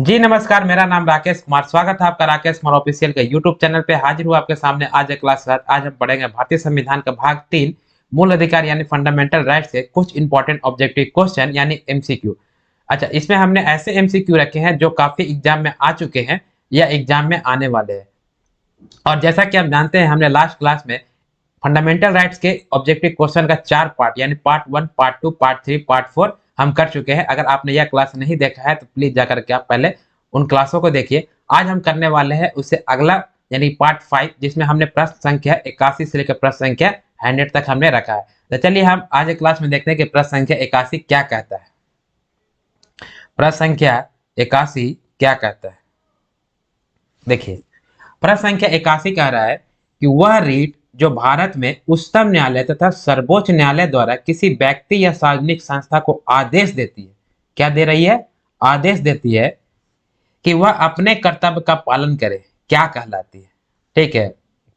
जी नमस्कार, मेरा नाम राकेश कुमार। स्वागत है आपका राकेश कुमार ऑफिशियल के यूट्यूब चैनल पे। हाजिर हूँ आपके सामने आज एक क्लास के साथ। आज हम पढ़ेंगे भारतीय संविधान का भाग 3 मूल अधिकार यानी फंडामेंटल राइट से कुछ इंपॉर्टेंट ऑब्जेक्टिव क्वेश्चन यानी एमसीक्यू। अच्छा, इसमें हमने ऐसे एमसीक्यू रखे हैं जो काफी एग्जाम में आ चुके हैं या एग्जाम में आने वाले हैं। और जैसा कि आप जानते हैं, हमने लास्ट क्लास में फंडामेंटल राइट्स के ऑब्जेक्टिव क्वेश्चन का 4 पार्ट यानी पार्ट 1, पार्ट 2, पार्ट 3, पार्ट 4 हम कर चुके हैं। अगर आपने यह क्लास नहीं देखा है तो प्लीज जाकर के आप पहले उन क्लासों को देखिए। आज हम करने वाले हैं उससे अगला यानी पार्ट 5, जिसमें हमने प्रश्न संख्या 81 से लेकर प्रश्न संख्या 100 तक हमने रखा है। तो चलिए हम आज एक क्लास में देखते हैं कि प्रश्न संख्या 81 क्या कहता है। प्रश्न संख्या 81 क्या कहता है, देखिए। प्रश्न संख्या 81 कह रहा है कि वह रीट जो भारत में उच्चतम न्यायालय तथा सर्वोच्च न्यायालय द्वारा किसी व्यक्ति या सार्वजनिक संस्था को आदेश देती है, क्या दे रही है? आदेश देती है कि वह अपने कर्तव्य का पालन करे, क्या कहलाती है? ठीक है,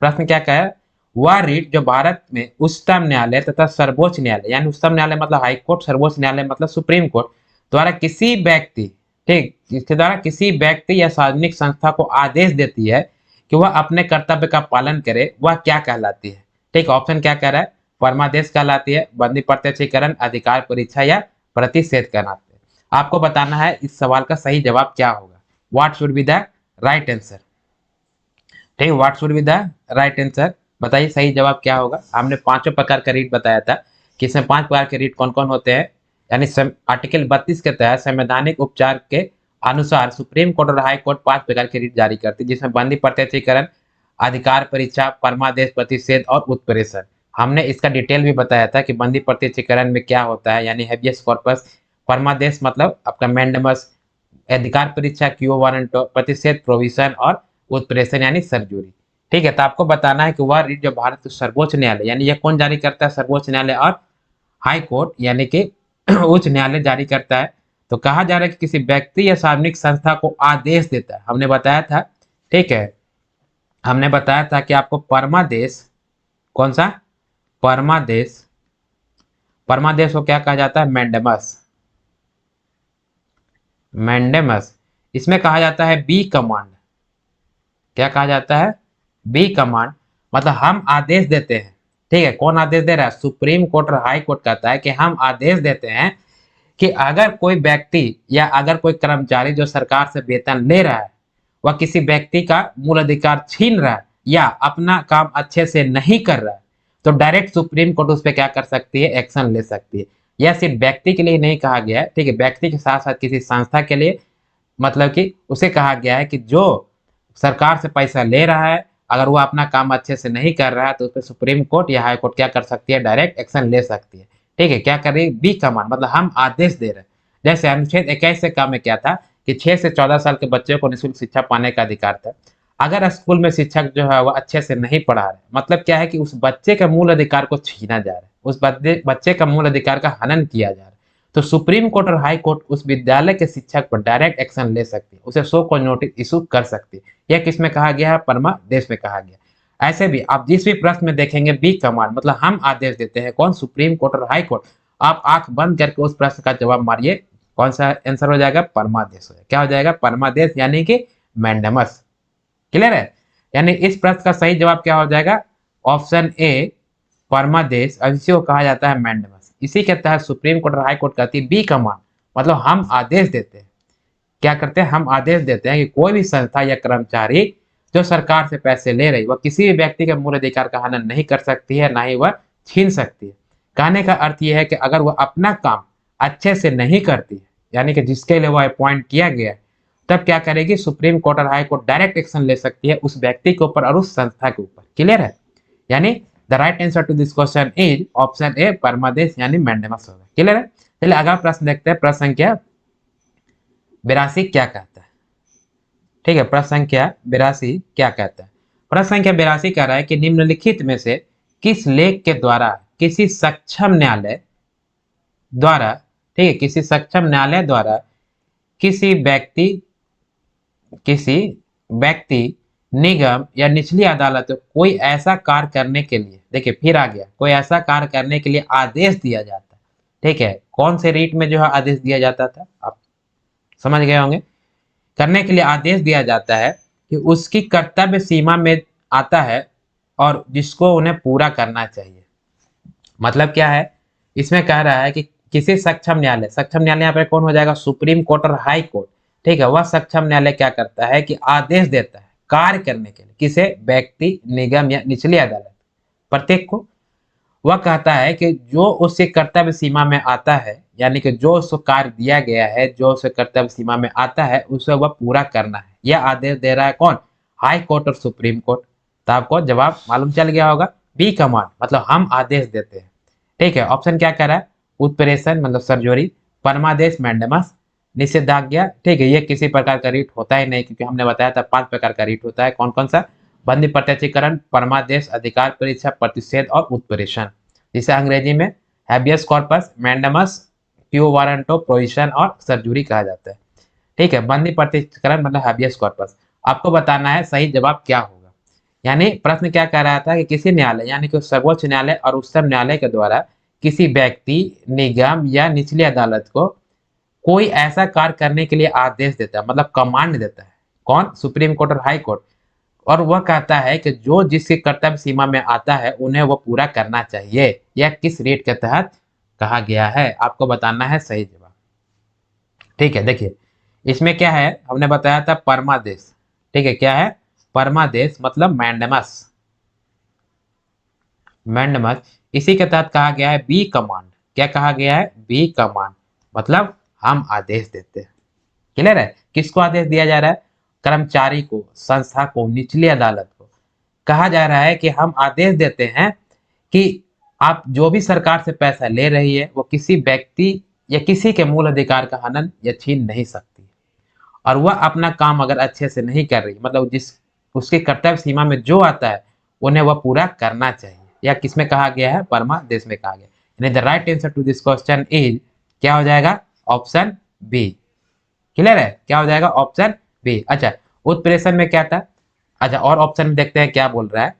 प्रश्न क्या कहा है? वह रीट जो भारत में उच्चतम न्यायालय तथा सर्वोच्च न्यायालय यानी उच्चतम न्यायालय मतलब हाई कोर्ट, सर्वोच्च न्यायालय मतलब सुप्रीम कोर्ट द्वारा किसी व्यक्ति, ठीक, इसके द्वारा किसी व्यक्ति या सार्वजनिक संस्था को आदेश देती है कि वह अपने कर्तव्य का पालन करे, वह क्या कहलाती है? ठीक, ऑप्शन क्या कह रहा है? परमादेश कहलाती है, बंदी प्रत्यक्षीकरण, अधिकार परीक्षा या प्रतिषेध कहलाते हैं। आपको बताना है इस सवाल का सही जवाब क्या होगा। What should be the right answer? ठीक है, what should be the right answer? बताइए सही जवाब क्या होगा। हमने पांचों प्रकार का रीट बताया था कि इसमें 5 प्रकार के रीट कौन कौन होते हैं। यानी आर्टिकल 32 के तहत संवैधानिक उपचार के अनुसार सुप्रीम कोर्ट और हाई कोर्ट 5 प्रकार के रीट जारी करती है, जिसमें बंदी प्रत्यक्षीकरण, अधिकार परीक्षा, परमादेश, प्रतिषेध और उत्प्रेषण। हमने इसका डिटेल भी बताया था कि बंदी प्रत्यक्षीकरण में क्या होता है, यानी हेबियस कॉर्पस। परमादेश मतलब आपका मैंडेमस, अधिकार परीक्षा क्यू वारंटो, प्रतिषेध प्रोविजन और उत्प्रेषण यानी सर्जरी। ठीक है, तो आपको बताना है कि वह रीट जो भारत सर्वोच्च न्यायालय यानी यह कौन जारी करता है? सर्वोच्च न्यायालय और हाई कोर्ट यानी कि उच्च न्यायालय जारी करता है। तो कहा जा रहा है कि किसी व्यक्ति या सार्वजनिक संस्था को आदेश देता है, हमने बताया था। ठीक है, हमने बताया था कि आपको परमादेश, कौन सा? परमादेश, परमादेश को क्या कहा जाता है? Mandamus, mandamus. इसमें कहा जाता है बी कमांड, क्या कहा जाता है? B command. मतलब हम आदेश देते हैं। ठीक है, कौन आदेश दे रहा है? सुप्रीम कोर्ट और हाई कोर्ट कहता है कि हम आदेश देते हैं कि अगर कोई व्यक्ति या अगर कोई कर्मचारी जो सरकार से वेतन ले रहा है, वह किसी व्यक्ति का मूल अधिकार छीन रहा है या अपना काम अच्छे से नहीं कर रहा है, तो डायरेक्ट सुप्रीम कोर्ट उस पर क्या कर सकती है? एक्शन ले सकती है। यह सिर्फ व्यक्ति के लिए नहीं कहा गया है, ठीक है, व्यक्ति के साथ साथ किसी संस्था के लिए, मतलब कि उसे कहा गया है कि जो सरकार से पैसा ले रहा है, अगर वो अपना काम अच्छे से नहीं कर रहा है, तो उस पर सुप्रीम कोर्ट या हाई कोर्ट क्या कर सकती है? डायरेक्ट एक्शन ले सकती है। ठीक है, क्या कर रही है? बी कमांड, मतलब हम आदेश दे रहे हैं। जैसे अनुच्छेद 21 से काम में क्या था कि 6 से 14 साल के बच्चों को निःशुल्क शिक्षा पाने का अधिकार था। अगर स्कूल में शिक्षक जो है वो अच्छे से नहीं पढ़ा रहे, मतलब क्या है कि उस बच्चे के मूल अधिकार को छीना जा रहा है, उस बच्चे का मूल अधिकार का हनन किया जा रहा है, तो सुप्रीम कोर्ट और हाई कोर्ट उस विद्यालय के शिक्षक पर डायरेक्ट एक्शन ले सकती है, उसे सो को नोटिस इशू कर सकती है। यह किसमें कहा गया है? परमादेश में कहा गया। ऐसे भी आप जिस भी प्रश्न में देखेंगे बी कमांड मतलब हम आदेश देते हैं, कौन? सुप्रीम कोर्ट और हाई कोर्ट। आप आंख बंद करके उस प्रश्न का जवाब मारिए, कौन सा आंसर हो जाएगा? परमादेश हो जाएगा। क्या हो जाएगा? परमादेश यानी कि मैंडेमस। क्लियर है? यानी इस प्रश्न का सही जवाब क्या हो जाएगा? ऑप्शन ए, परमादेश। और इसी को कहा जाता है मैंडेमस। इसी के तहत सुप्रीम कोर्ट और हाई कोर्ट कहती है बी कमांड मतलब हम आदेश देते हैं। क्या करते हैं? हम आदेश देते हैं कि कोई भी संस्था या कर्मचारी जो सरकार से पैसे ले रही, वह किसी भी व्यक्ति के मूल अधिकार का हनन नहीं कर सकती है, ना ही वह छीन सकती है। कहने का अर्थ यह है कि अगर वह अपना काम अच्छे से नहीं करती है, यानी कि जिसके लिए वह अपॉइंट किया गया है, तब क्या करेगी? सुप्रीम कोर्ट और हाई कोर्ट डायरेक्ट एक्शन ले सकती है उस व्यक्ति के ऊपर और उस संस्था के ऊपर। क्लियर है? यानी the right answer to this question is option A, परमादेश यानी मैंडेमस होगा। क्लियर है? चलिए अगला प्रश्न देखते हैं। प्रश्न संख्या 82 क्या कहता है? ठीक है, प्रश्न संख्या 82 क्या कहता है? प्रश्न संख्या 82 कह रहा है कि निम्नलिखित में से किस लेख के द्वारा किसी सक्षम न्यायालय द्वारा, ठीक है, किसी सक्षम न्यायालय द्वारा किसी व्यक्ति, किसी व्यक्ति, निगम या निचली अदालत को कोई ऐसा कार्य करने के लिए, देखिए फिर आ गया, कोई ऐसा कार्य करने के लिए आदेश दिया जाता है। ठीक है, कौन से रीट में जो है आदेश दिया जाता था? आप समझ गए होंगे करने के लिए आदेश दिया जाता है कि उसकी कर्तव्य सीमा में आता है और जिसको उन्हें पूरा करना चाहिए। मतलब क्या है, इसमें कह रहा है कि किसी सक्षम न्यायालय यहाँ पे कौन हो जाएगा, सुप्रीम कोर्ट और हाई कोर्ट, ठीक है। वह सक्षम न्यायालय क्या करता है कि आदेश देता है कार्य करने के लिए किसे, व्यक्ति, निगम या निचली अदालत, प्रत्येक को। वह कहता है कि जो उसके कर्तव्य सीमा में आता है, यानी कि जो उसको कार्य दिया गया है, जो उसके कर्तव्य सीमा में आता है, उसे वह पूरा करना है। यह आदेश दे रहा है कौन, हाई कोर्ट और सुप्रीम कोर्ट। तो आपको जवाब मालूम चल गया होगा, बी कमांड मतलब हम आदेश देते हैं, ठीक है। ऑप्शन क्या कह रहा है, उत्प्रेषण मतलब सर्जरी, परमादेश मैंडेमस, निषेधाज्ञा, ठीक है। ये किसी प्रकार का रीट होता ही नहीं, क्योंकि हमने बताया था 5 प्रकार का रीट होता है। कौन कौन सा, बंदी प्रत्यक्षीकरण, परमादेश, अधिकार परीक्षा, प्रतिषेध और उत्प्रेषण। जिसे अंग्रेजी में habeas corpus, mandamus, quo warranto, provision और सर्जुरी कहा जाता है, ठीक है। बंदी प्रत्यक्षीकरण मतलब हैबियस कॉर्पस। आपको बताना है सही जवाब क्या होगा। यानी प्रश्न क्या कह रहा था कि किसी न्यायालय यानी कि सर्वोच्च न्यायालय और उच्चतम न्यायालय के द्वारा किसी व्यक्ति, निगम या निचली अदालत को कोई ऐसा कार्य करने के लिए आदेश देता है, मतलब कमांड देता है। कौन, सुप्रीम कोर्ट और हाई कोर्ट। और वह कहता है कि जो जिसके कर्तव्य सीमा में आता है उन्हें वो पूरा करना चाहिए। यह किस रेट के तहत कहा गया है, आपको बताना है सही जवाब, ठीक है। देखिए इसमें क्या है, हमने बताया था परमादेश, ठीक है। क्या है, परमादेश मतलब मैंडेमस, मैंडेमस। इसी के तहत कहा गया है बी कमांड। क्या कहा गया है, बी कमांड मतलब हम आदेश देते हैं। क्लियर है, किसको आदेश दिया जा रहा है, कर्मचारी को, संस्था को, निचली अदालत को। कहा जा रहा है कि हम आदेश देते हैं कि आप जो भी सरकार से पैसा ले रही है वो किसी व्यक्ति या किसी के मूल अधिकार का हनन या छीन नहीं सकती। और वह अपना काम अगर अच्छे से नहीं कर रही, मतलब जिस उसके कर्तव्य सीमा में जो आता है उन्हें वह पूरा करना चाहिए। या किसमें कहा गया है, परमादेश में कहा गया। यानी the right answer to this question is, क्या हो जाएगा, ऑप्शन बी। क्लियर है, क्या हो जाएगा, ऑप्शन बी। अच्छा, उत्प्रेषण में क्या था, अच्छा और ऑप्शन में देखते हैं क्या बोल रहा है।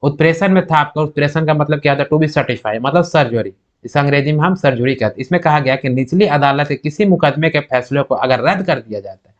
उत्प्रेषण में था आपका, उत्प्रेषण का मतलब क्या था, टू बी सर्टिफाई मतलब सर्जरी, इस अंग्रेजी में हम सर्जरी कहते हैं। इसमें कहा गया कि निचली अदालत के किसी मुकदमे के फैसले को अगर रद्द कर दिया जाता है,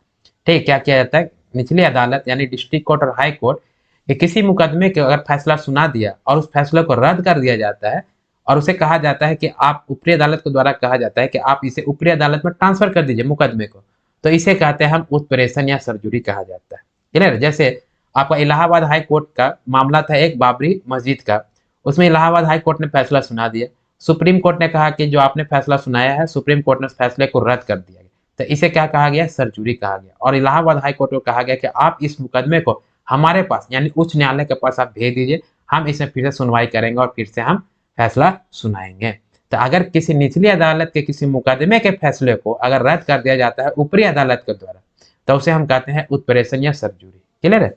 ठीक, क्या किया जाता है, निचली अदालत यानी डिस्ट्रिक्ट कोर्ट और हाई कोर्ट ये किसी मुकदमे के अगर फैसला सुना दिया और उस फैसले को रद्द कर दिया जाता है, और उसे कहा जाता है कि आप ऊपरी अदालत के द्वारा कहा जाता है कि आप इसे ऊपरी अदालत में ट्रांसफर कर दीजिए मुकदमे को, तो इसे कहते हैं हम उत्प्रेषण या सर्जरी कहा जाता है। क्लियर, जैसे आपका इलाहाबाद हाई कोर्ट का मामला था एक बाबरी मस्जिद का, उसमें इलाहाबाद हाई कोर्ट ने फैसला सुना दिया, सुप्रीम कोर्ट ने कहा कि जो आपने फैसला सुनाया है, सुप्रीम कोर्ट ने उस फैसले को रद्द कर दिया, तो इसे क्या कहा गया, सर्जरी कहा गया। और इलाहाबाद हाई कोर्ट को कहा गया कि आप इस मुकदमे को हमारे पास यानी उच्च न्यायालय के पास आप भेज दीजिए, हम इसमें फिर से सुनवाई करेंगे और फिर से हम फैसला सुनाएंगे। तो अगर किसी निचली अदालत के किसी मुकदमे के फैसले को अगर रद्द कर दिया जाता है ऊपरी अदालत के द्वारा, तो उसे हम कहते हैं उत्प्रेषण या सर्जरी। क्लियर है।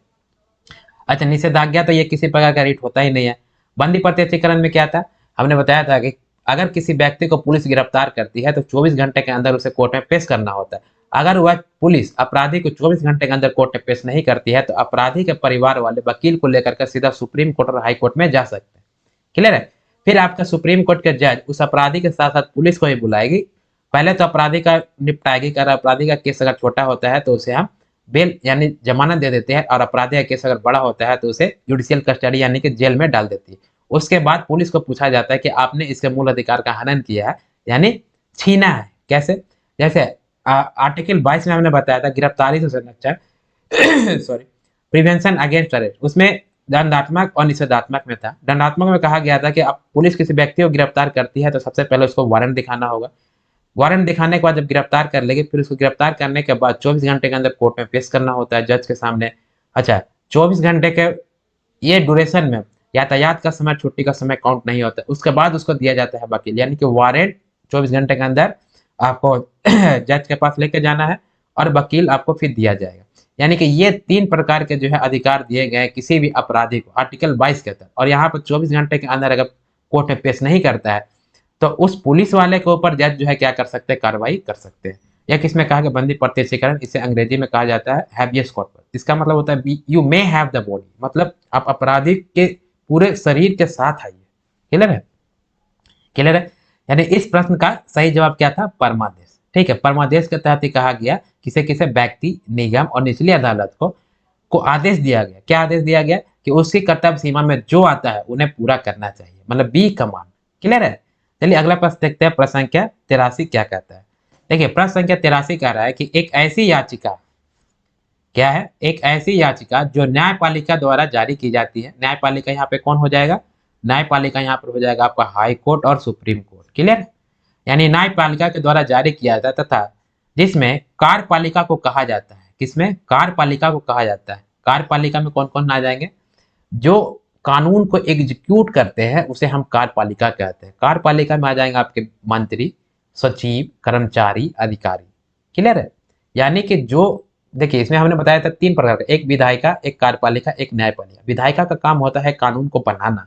अच्छा, निषेधाज्ञा तो ये किसी प्रकार का रीट होता ही नहीं है। बंदी प्रत्यक्षीकरण में क्या था, हमने बताया था कि अगर किसी व्यक्ति को पुलिस गिरफ्तार करती है तो 24 घंटे के अंदर उसे कोर्ट में पेश करना होता है। अगर वह पुलिस अपराधी को 24 घंटे के अंदर कोर्ट में पेश नहीं करती है तो अपराधी के परिवार वाले वकील को लेकर के सीधा सुप्रीम कोर्ट और हाई कोर्ट में जा सकते हैं। क्लियर है। फिर आपका सुप्रीम कोर्ट के जज उस अपराधी के साथ साथ पुलिस को ही बुलाएगी। पहले तो अपराधी का निपटाएगी, अगर अपराधी का केस अगर छोटा होता है तो उसे हम बेल यानी जमानत दे देते हैं, और अपराधी का केस अगर बड़ा होता है तो उसे जुडिशियल कस्टडी यानी कि जेल में डाल देती है। उसके बाद पुलिस को पूछा जाता है कि आपने इसके मूल अधिकार का हनन किया है यानी छीना है। कैसे, जैसे आर्टिकल 22 में हमने बताया था गिरफ्तारी से संरक्षण सॉरी, प्रिवेंशन अगेंस्ट अरेस्ट, उसमें दंडात्मक और निषेधात्मक में था। दंडात्मक में कहा गया था कि अब पुलिस किसी व्यक्ति को गिरफ्तार करती है तो सबसे पहले उसको वारंट दिखाना होगा। वारंट दिखाने के बाद जब गिरफ्तार कर लेगी, फिर उसको गिरफ्तार करने के बाद 24 घंटे के अंदर कोर्ट में पेश करना होता है जज के सामने। अच्छा, 24 घंटे के ये ड्यूरेशन में यातायात का समय, छुट्टी का समय काउंट नहीं होता। उसके बाद उसको दिया जाता है वकील, यानी कि वारंट 24 घंटे के अंदर आपको जज के पास लेके जाना है और वकील आपको फिर दिया जाएगा। यानी कि ये 3 प्रकार के जो है अधिकार दिए गए हैं किसी भी अपराधी को आर्टिकल 22 के तहत। और यहाँ पर 24 घंटे के अंदर अगर कोर्ट में पेश नहीं करता है तो उस पुलिस वाले के ऊपर जज जो है क्या कर सकते हैं, कार्रवाई कर सकते हैं। या किसमें कहा कि बंदी प्रत्यक्षीकरण, इसे अंग्रेजी में कहा जाता है हैबियस कॉर्पस। इसका मतलब होता है you may have the body, मतलब आप अपराधी के पूरे शरीर के साथ आइए। क्लियर है, क्लियर है। यानी इस प्रश्न का सही जवाब क्या था, परमादेश। ठीक है, परमादेश के तहत ही कहा गया किसे किसे व्यक्ति, निगम और निचली अदालत को आदेश दिया गया। क्या आदेश दिया गया कि उसकी कर्तव्य सीमा में जो आता है उन्हें पूरा करना चाहिए, मतलब बी कमांड। क्लियर है। चलिए अगला प्रश्न देखते हैं, प्रश्न संख्या 83 क्या कहता है। देखिए प्रश्न संख्या 83 कह रहा है कि एक ऐसी याचिका, क्या है, एक ऐसी याचिका जो न्यायपालिका द्वारा जारी की जाती है। न्यायपालिका यहाँ पे कौन हो जाएगा, न्यायपालिका यहाँ पर हो जाएगा आपका हाई कोर्ट और सुप्रीम कोर्ट। क्लियर, यानी न्यायपालिका के द्वारा जारी किया जाता था, जिसमें कार्यपालिका को कहा जाता है। किसमें, कार्यपालिका को कहा जाता है। कार्यपालिका में कौन कौन आ जाएंगे, जो कानून को एग्जीक्यूट करते हैं उसे हम कार्यपालिका कहते हैं। कार्यपालिका में आ जाएंगे आपके मंत्री, सचिव, कर्मचारी, अधिकारी। क्लियर है। यानी कि जो, देखिए इसमें हमने बताया था 3 प्रकार का, एक विधायिका, एक कार्यपालिका, एक न्यायपालिका। विधायिका का काम होता है कानून को बनाना।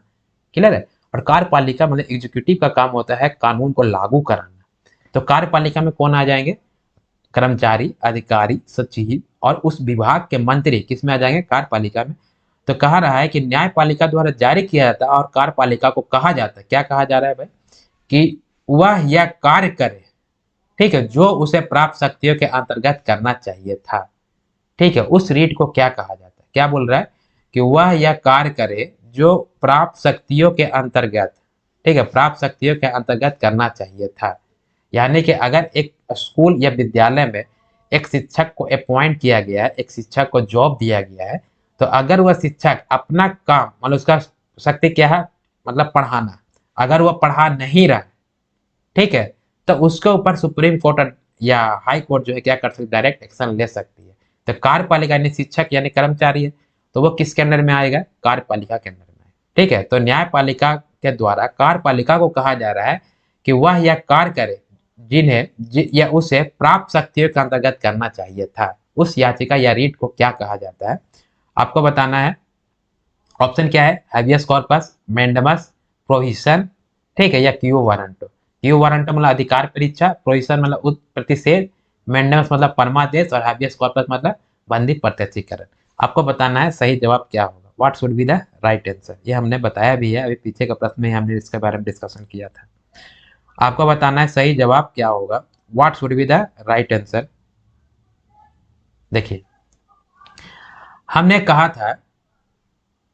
क्लियर है। और कार्यपालिका मतलब एग्जीक्यूटिव का काम होता है कानून को लागू कराना। तो कार्यपालिका में कौन आ जाएंगे, कर्मचारी, अधिकारी, सचिव और उस विभाग के मंत्री किस में आ जाएंगे, कार्यपालिका में। तो कहा रहा है कि न्यायपालिका द्वारा जारी किया जाता है और कार्यपालिका को कहा जाता है, क्या कहा जा रहा है भाई, कि वह यह कार्य करे, ठीक है, जो उसे प्राप्त शक्तियों के अंतर्गत करना चाहिए था। ठीक है, उस रीट को क्या कहा जाता है, क्या बोल रहा है कि वह यह कार्य करे जो प्राप्त शक्तियों के अंतर्गत, ठीक है, प्राप्त शक्तियों के अंतर्गत करना चाहिए था। यानी कि अगर एक स्कूल या विद्यालय में एक शिक्षक को अपॉइंट किया गया है, एक शिक्षक को जॉब दिया गया है, तो अगर वह शिक्षक अपना काम, मतलब उसका शक्ति क्या है, मतलब पढ़ाना, अगर वह पढ़ा नहीं रहा, ठीक है, तो उसके ऊपर सुप्रीम कोर्ट या हाई कोर्ट जो है क्या कर सकती है, डायरेक्ट एक्शन ले सकती है। तो कार्यपालिका यानी शिक्षक यानी कर्मचारी है, तो वो किसके अंदर में आएगा, कार्यपालिका के अंदर में। ठीक है, तो न्यायपालिका के द्वारा कार्यपालिका को कहा जा रहा है कि वह यह कार्य करे जिन्हें या उसे प्राप्त शक्तियों के अंतर्गत करना चाहिए था। उस याचिका या रीट को क्या कहा जाता है, आपको बताना है। ऑप्शन क्या है, हैबियस कॉर्पस, मैंडेमस, प्रोहिबिशन, ठीक है, या क्यू वारंटो। क्यू वारंटो मतलब अधिकार परीक्षा, प्रोहिबिशन मतलब प्रतिषेध, मैंडेमस मतलब परमादेश और हैबियस कॉर्पस मतलब बंदी प्रत्यक्षीकरण। आपको बताना है सही जवाब क्या होगा, what should be the right answer. ये हमने बताया भी है, अभी पीछे का प्रश्न में हमने इसके बारे में डिस्कशन किया था। आपको बताना है सही जवाब क्या होगा, what should be the right answer. देखिए हमने कहा था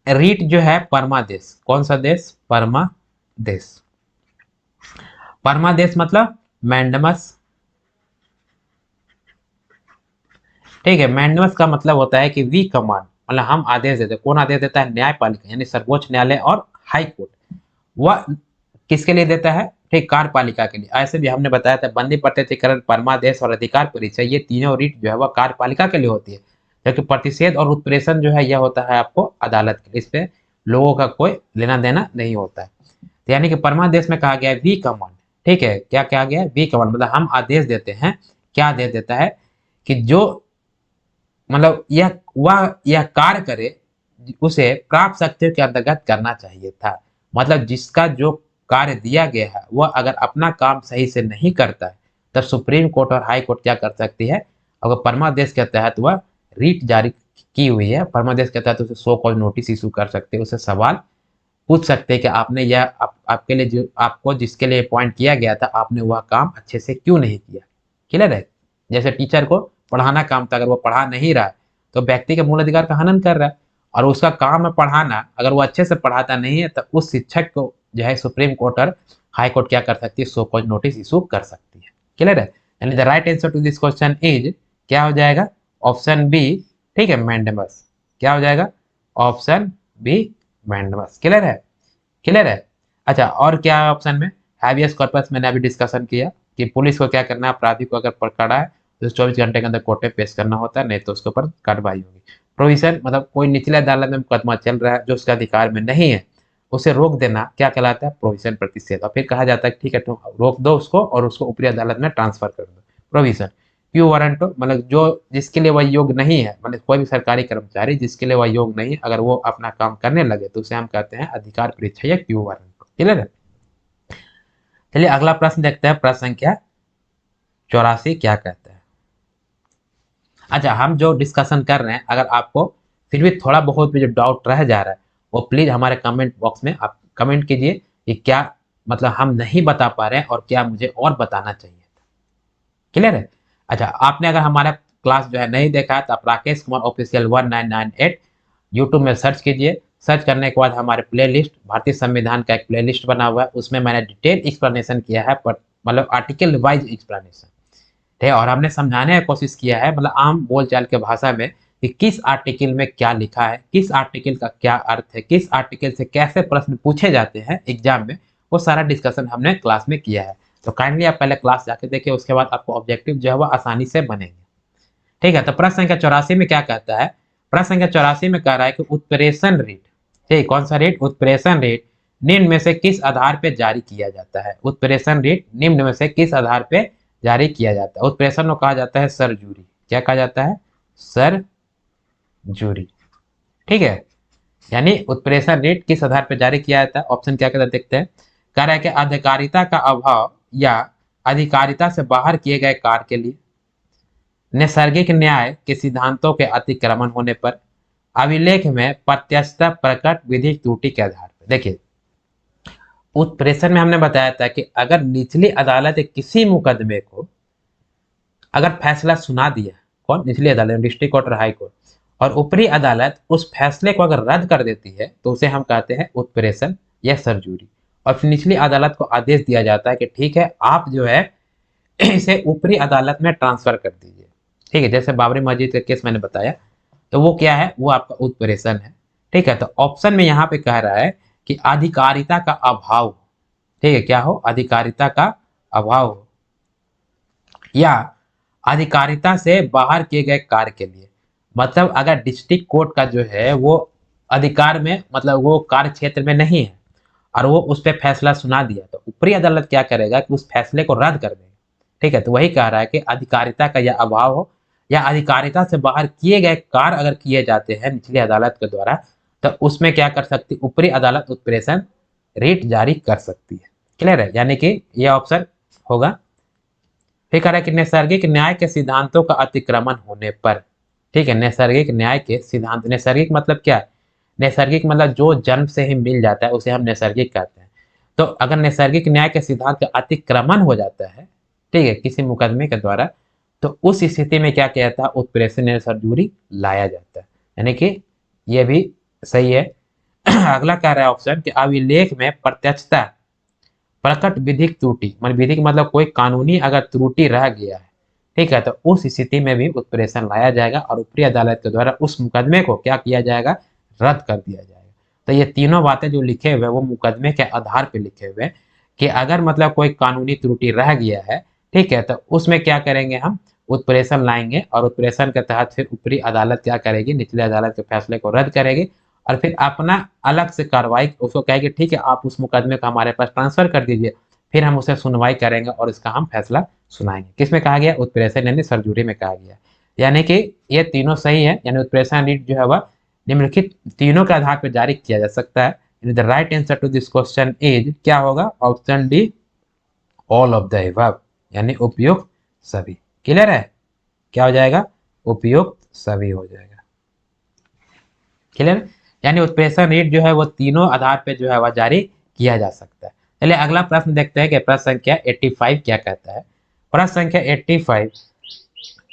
रीट जो है परमादेश, कौन सा देश, परमादेश। परमादेश मतलब मैंडेमस, ठीक है, मैंडेमस का मतलब होता है कि वी कमांड, मतलब हम आदेश देते हैं। कौन आदेश देता है, न्यायपालिका यानी सर्वोच्च न्यायालय और हाई कोर्ट। वह किसके लिए देता है, ठीक, कार्यपालिका के लिए। ऐसे भी हमने बताया था बंदी प्रत्यक्षीकरण, परमादेश और अधिकार परीक्षा, ये तीनों रीट जो है वह कार्यपालिका के लिए होती है, जबकि प्रतिषेध और उत्प्रेषण जो है यह होता है आपको अदालत के लिए। इस पे लोगों का कोई लेना देना नहीं होता है। तो यानी कि परमादेश में कहा गया है वी कमांड, ठीक है, क्या कहा गया है, वी कमांड मतलब हम आदेश देते हैं। क्या आदेश देता है कि जो, मतलब यह कार्य करे उसे प्राप्त शक्तियों के अंतर्गत करना चाहिए था। मतलब जिसका जो कार्य दिया गया है वह अगर अपना काम सही से नहीं करता है, तब सुप्रीम कोर्ट और हाई कोर्ट क्या कर सकती है, अगर परमादेश के तहत वह रीट जारी की हुई है, परमादेश के तहत उसे सो कॉज नोटिस इशू कर सकते हैं, उसे सवाल पूछ सकते हैं कि आपने यह आपके लिए जो आपको जिसके लिए अपॉइंट किया गया था आपने वह काम अच्छे से क्यों नहीं किया। क्लियर है। जैसे टीचर को पढ़ाना काम था, अगर वो पढ़ा नहीं रहा है तो व्यक्ति के मूल अधिकार का हनन कर रहा है, और उसका काम है पढ़ाना, अगर वो अच्छे से पढ़ाता नहीं है तो उस शिक्षक को जो है सुप्रीम कोर्ट और हाई कोर्ट क्या कर सकती है, सो कॉज नोटिस इशू कर सकती है। क्लियर है। यानी the right answer to this question is, क्या हो जाएगा, ऑप्शन बी, ठीक है, मैंडेमस। क्या हो जाएगा, ऑप्शन बी, मैंडेमस। क्लियर है, क्लियर है। अच्छा और क्या है ऑप्शन में, हैबियस कॉर्पस मैंने अभी डिस्कशन किया कि पुलिस को क्या करना है, अपराधी को अगर पकड़ा है तो 24 घंटे के अंदर कोर्ट में पेश करना होता है, नहीं तो उसके ऊपर कार्रवाई होगी। प्रोविजन मतलब कोई निचले अदालत में मुकदमा चल रहा है जो उसके अधिकार में नहीं है, उसे रोक देना क्या कहलाता है, प्रोविजन प्रतिषेध। और फिर कहा जाता है ठीक है तुम रोक दो उसको और उसको ऊपरी अदालत में ट्रांसफर कर दो, प्रोविजन। क्यू वारंटो मतलब जो जिसके लिए वह योग्य नहीं है, मतलब कोई भी सरकारी कर्मचारी जिसके लिए वह योग्य नहीं है, अगर वो अपना काम करने लगे तो उसे हम कहते हैं अधिकार परीक्षा या क्यू वारंटो। क्लियर है। चलिए अगला प्रश्न देखते हैं, प्रश्न संख्या 84 क्या कहता है। अच्छा हम जो डिस्कशन कर रहे हैं, अगर आपको फिर भी थोड़ा बहुत भी जो डाउट रह जा रहा है वो प्लीज हमारे कमेंट बॉक्स में आप कमेंट कीजिए कि क्या मतलब हम नहीं बता पा रहे हैं और क्या मुझे और बताना चाहिए। क्लियर है। अच्छा, आपने अगर हमारा क्लास जो है नहीं देखा है तो आप राकेश कुमार ऑफिशियल 1998 यूट्यूब में सर्च कीजिए। सर्च करने के बाद हमारे प्लेलिस्ट भारतीय संविधान का एक प्लेलिस्ट बना हुआ है, उसमें मैंने डिटेल एक्सप्लेनेशन किया है, पर मतलब आर्टिकल वाइज एक्सप्लेनेशन, ठीक है। और हमने समझाने की कोशिश किया है मतलब आम बोलचाल के भाषा में कि किस आर्टिकल में क्या लिखा है, किस आर्टिकल का क्या अर्थ है, किस आर्टिकल से कैसे प्रश्न पूछे जाते हैं एग्जाम में, वो सारा डिस्कशन हमने क्लास में किया है। तो काइंडली आप पहले क्लास जाके देखिए, उसके बाद आपको ऑब्जेक्टिव जो है वो आसानी से बनेंगे, ठीक है। तो प्रश्न संख्या 84 में क्या कहता है, प्रश्न संख्या 84 में कह रहा है कि उत्प्रेषण रेट, ठीक, कौन सा रेट, उत्प्रेषण रेट निम्न में से किस आधार पर जारी किया जाता है। उत्प्रेषण रेट निम्न में से किस आधार पर जारी किया जाता है। उत्प्रेषण को कहा जाता है सरजूरी, क्या कहा जाता है, सरजूरी, ठीक है। यानी उत्प्रेषण रेट किस आधार पर जारी किया जाता है, ऑप्शन क्या कहता है देखते हैं। कह रहा है कि अधिकारिता का अभाव या अधिकारिता से बाहर किए गए कार्य के लिए, नैसर्गिक न्याय के सिद्धांतों के अतिक्रमण होने पर, अभिलेख में प्रत्यक्षता प्रकट विधिक त्रुटि के आधार पर। देखिए, उत्प्रेषण में हमने बताया था कि अगर निचली अदालत किसी मुकदमे को अगर फैसला सुना दिया, कौन, निचली अदालत डिस्ट्रिक्ट कोर्ट और हाई कोर्ट, और ऊपरी अदालत उस फैसले को अगर रद्द कर देती है तो उसे हम कहते हैं उत्प्रेषण या सरजूरी। और फिर निचली अदालत को आदेश दिया जाता है कि ठीक है, आप जो है इसे ऊपरी अदालत में ट्रांसफर कर दीजिए, ठीक है। जैसे बाबरी मस्जिद का केस मैंने बताया, तो वो क्या है, वो आपका उत्प्रेषण है, ठीक है। तो ऑप्शन में यहाँ पे कह रहा है कि अधिकारिता का अभाव, ठीक है, क्या हो, अधिकारिता का अभाव हो, या अधिकारिता से बाहर किए गए कार्य के लिए। मतलब अगर डिस्ट्रिक्ट कोर्ट का जो है वो अधिकार में, मतलब वो कार्य क्षेत्र में नहीं है और वो उस पर फैसला सुना दिया, तो ऊपरी अदालत क्या करेगा कि उस फैसले को रद्द कर देगा, ठीक है। तो वही कह रहा है कि अधिकारिता का यह अभाव हो या अधिकारिता से बाहर किए गए कार्य अगर किए जाते हैं निचली अदालत के द्वारा, तो उसमें क्या कर सकती, ऊपरी अदालत उत्प्रेषण रेट जारी कर सकती है। क्लियर है, यानी कि यह ऑप्शन होगा। फिर कह रहा है कि नैसर्गिक न्याय के सिद्धांतों का अतिक्रमण होने पर, ठीक है, नैसर्गिक न्याय के सिद्धांत, नैसर्गिक मतलब क्या है, नैसर्गिक मतलब जो जन्म से ही मिल जाता है उसे हम नैसर्गिक कहते हैं। तो अगर नैसर्गिक न्याय के सिद्धांत का अतिक्रमण हो जाता है, ठीक है, किसी मुकदमे के द्वारा, तो उस स्थिति में क्या किया जाता है, उत्प्रेषण या सरजूरी लाया जाता है, यानी कि यह भी सही है। अगला कह रहा है ऑप्शन कि अभिलेख में प्रत्यक्षता प्रकट विधिक त्रुटि, मतलब विधिक मतलब कोई कानूनी अगर त्रुटि रह गया है, ठीक है, तो उस स्थिति में भी उत्प्रेषण लाया जाएगा और ऊपरी अदालत के द्वारा उस मुकदमे को क्या किया जाएगा, रद्द कर दिया जाएगा। तो ये तीनों बातें जो लिखे हुए वो मुकदमे के आधार पर लिखे हुए कि अगर मतलब कोई कानूनी त्रुटि रह गया है, ठीक है, तो उसमें क्या करेंगे, हम उत्प्रेषण लाएंगे और उत्प्रेषण के तहत फिर ऊपरी अदालत क्या करेगी, निचली अदालत के फैसले को रद्द करेगी और फिर अपना अलग से कार्रवाई उसको कहेगी, ठीक है, आप उस मुकदमे को हमारे पास ट्रांसफर कर दीजिए, फिर हम उसे सुनवाई करेंगे और इसका हम फैसला सुनाएंगे। किसमें कहा गया, उत्प्रेषण यानी सरजूरी में कहा गया, यानी कि ये तीनों सही है, यानी उत्प्रेषण रीट जो है वह निम्नलिखित तीनों के आधार पर जारी किया जा सकता है। The right answer to this question is क्या होगा, option D, all of the above, यानी उपयुक्त सभी। क्लियर है, क्या हो जाएगा, उपयुक्त सभी हो जाएगा। क्लियर, यानी उत्प्रेषण रेट जो है वो तीनों आधार पे जो है वह जारी किया जा सकता है। चलिए अगला प्रश्न देखते हैं कि प्रश्न संख्या 85 क्या कहता है। प्रश्न संख्या 85,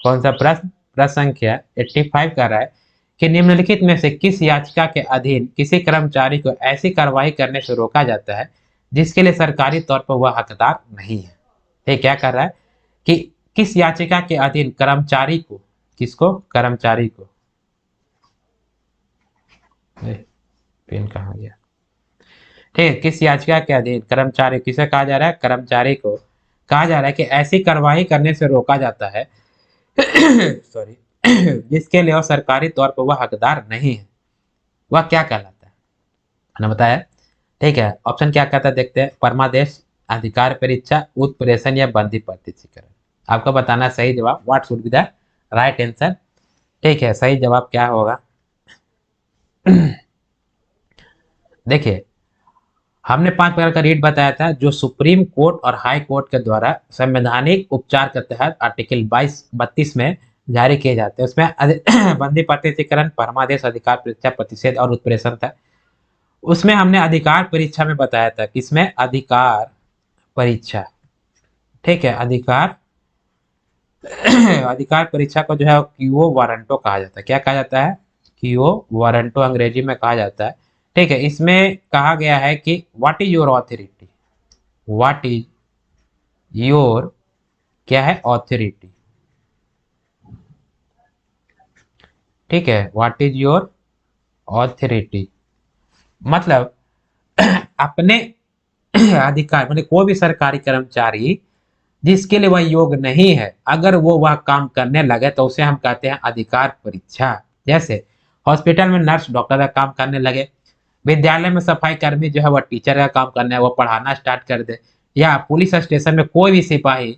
कौन सा प्रश्न, प्रश्न संख्या 85 कह रहा है कि निम्नलिखित में से किस याचिका के अधीन किसी कर्मचारी को ऐसी कार्रवाई करने से रोका जाता है जिसके लिए सरकारी तौर पर वह हकदार नहीं है। ये क्या कर रहा है कि किस याचिका के अधीन कर्मचारी को, किसको, कर्मचारी को, पेन कहाँ गया, ठीक है, किस याचिका के अधीन कर्मचारी, किसे कहा जा रहा है, कर्मचारी को कहा जा रहा है कि ऐसी कार्रवाई करने से रोका जाता है सॉरी जिसके लिए वह सरकारी तौर पर वह हकदार नहीं है, वह क्या कहलाता है, मैंने बताया, ठीक है। ऑप्शन क्या कहता है देखते हैं, परमादेश, अधिकार परीक्षा, उत्प्रेषण या बंदी प्रत्यक्षीकरण। आपको बताना सही जवाब, what should be the right answer, ठीक है। सही जवाब क्या होगा देखिए, हमने 5 प्रकार का रीट बताया था जो सुप्रीम कोर्ट और हाई कोर्ट के द्वारा संवैधानिक उपचार के तहत आर्टिकल 32 में जारी किए जाते हैं। उसमें बंदी प्रत्यक्षीकरण, परमादेश, अधिकार परीक्षा, प्रतिषेध और उत्प्रेषण था। उसमें हमने अधिकार परीक्षा में बताया था, किसमें, अधिकार परीक्षा, ठीक है, अधिकार अधिकार परीक्षा को जो है क्यूओ वारंटो कहा जाता है। क्या कहा जाता है? क्यूओ वारंटो अंग्रेजी में कहा जाता है। ठीक है, इसमें कहा गया है कि what is your authority, what is your, क्या है, ऑथोरिटी। ठीक है, व्हाट इज योर ऑथोरिटी मतलब अपने अधिकार, मतलब कोई भी सरकारी कर्मचारी जिसके लिए वह योग्य नहीं है, अगर वो वह काम करने लगे तो उसे हम कहते हैं अधिकार परीक्षा। जैसे हॉस्पिटल में नर्स डॉक्टर का काम करने लगे, विद्यालय में सफाई कर्मी जो है वह टीचर का काम करने, वो पढ़ाना स्टार्ट कर दे, या पुलिस स्टेशन में कोई भी सिपाही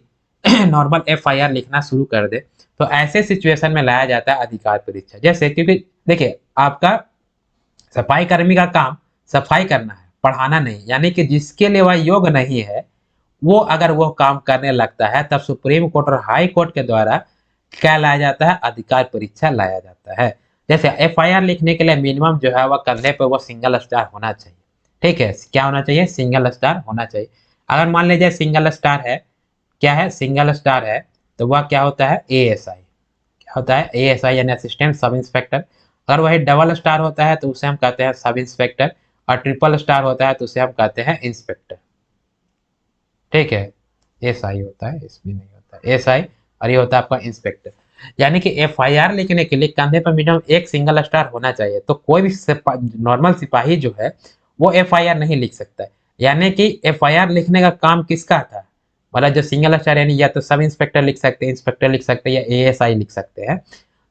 नॉर्मल एफआईआर लिखना शुरू कर दे, तो ऐसे सिचुएशन में लाया जाता है अधिकार परीक्षा। जैसे क्योंकि देखिए, आपका सफाई कर्मी का काम सफाई करना है, पढ़ाना नहीं, यानी कि जिसके लिए वह योग्य नहीं है, वो अगर वो काम करने लगता है, तब सुप्रीम कोर्ट और हाई कोर्ट के द्वारा क्या लाया जाता है? अधिकार परीक्षा लाया जाता है। जैसे एफआईआर लिखने के लिए मिनिमम जो है वह कंधे पे वो सिंगल स्टार होना चाहिए। ठीक है, क्या होना चाहिए? सिंगल स्टार होना चाहिए। अगर मान लीजिए सिंगल स्टार है, क्या है, सिंगल स्टार है, तो वह क्या होता है? एएसआई। क्या होता है? एएसआई यानी असिस्टेंट सब इंस्पेक्टर। अगर वही डबल स्टार होता है तो उसे हम कहते हैं सब इंस्पेक्टर, और ट्रिपल स्टार होता है तो उसे हम कहते हैं इंस्पेक्टर। ठीक है, एसआई होता है, इसमें नहीं होता है एसआई, और ये होता है आपका इंस्पेक्टर। यानी कि एफआईआर लिखने के लिए कंधे पर मिनिमम एक सिंगल स्टार होना चाहिए, तो कोई भी नॉर्मल सिपाही जो है वो एफआईआर नहीं लिख सकता है। यानी कि एफआईआर लिखने का काम किसका था? मतलब जो सिंगल स्टार, यानी या तो सब इंस्पेक्टर लिख सकते हैं, इंस्पेक्टर लिख सकते हैं, या एएसआई लिख सकते हैं।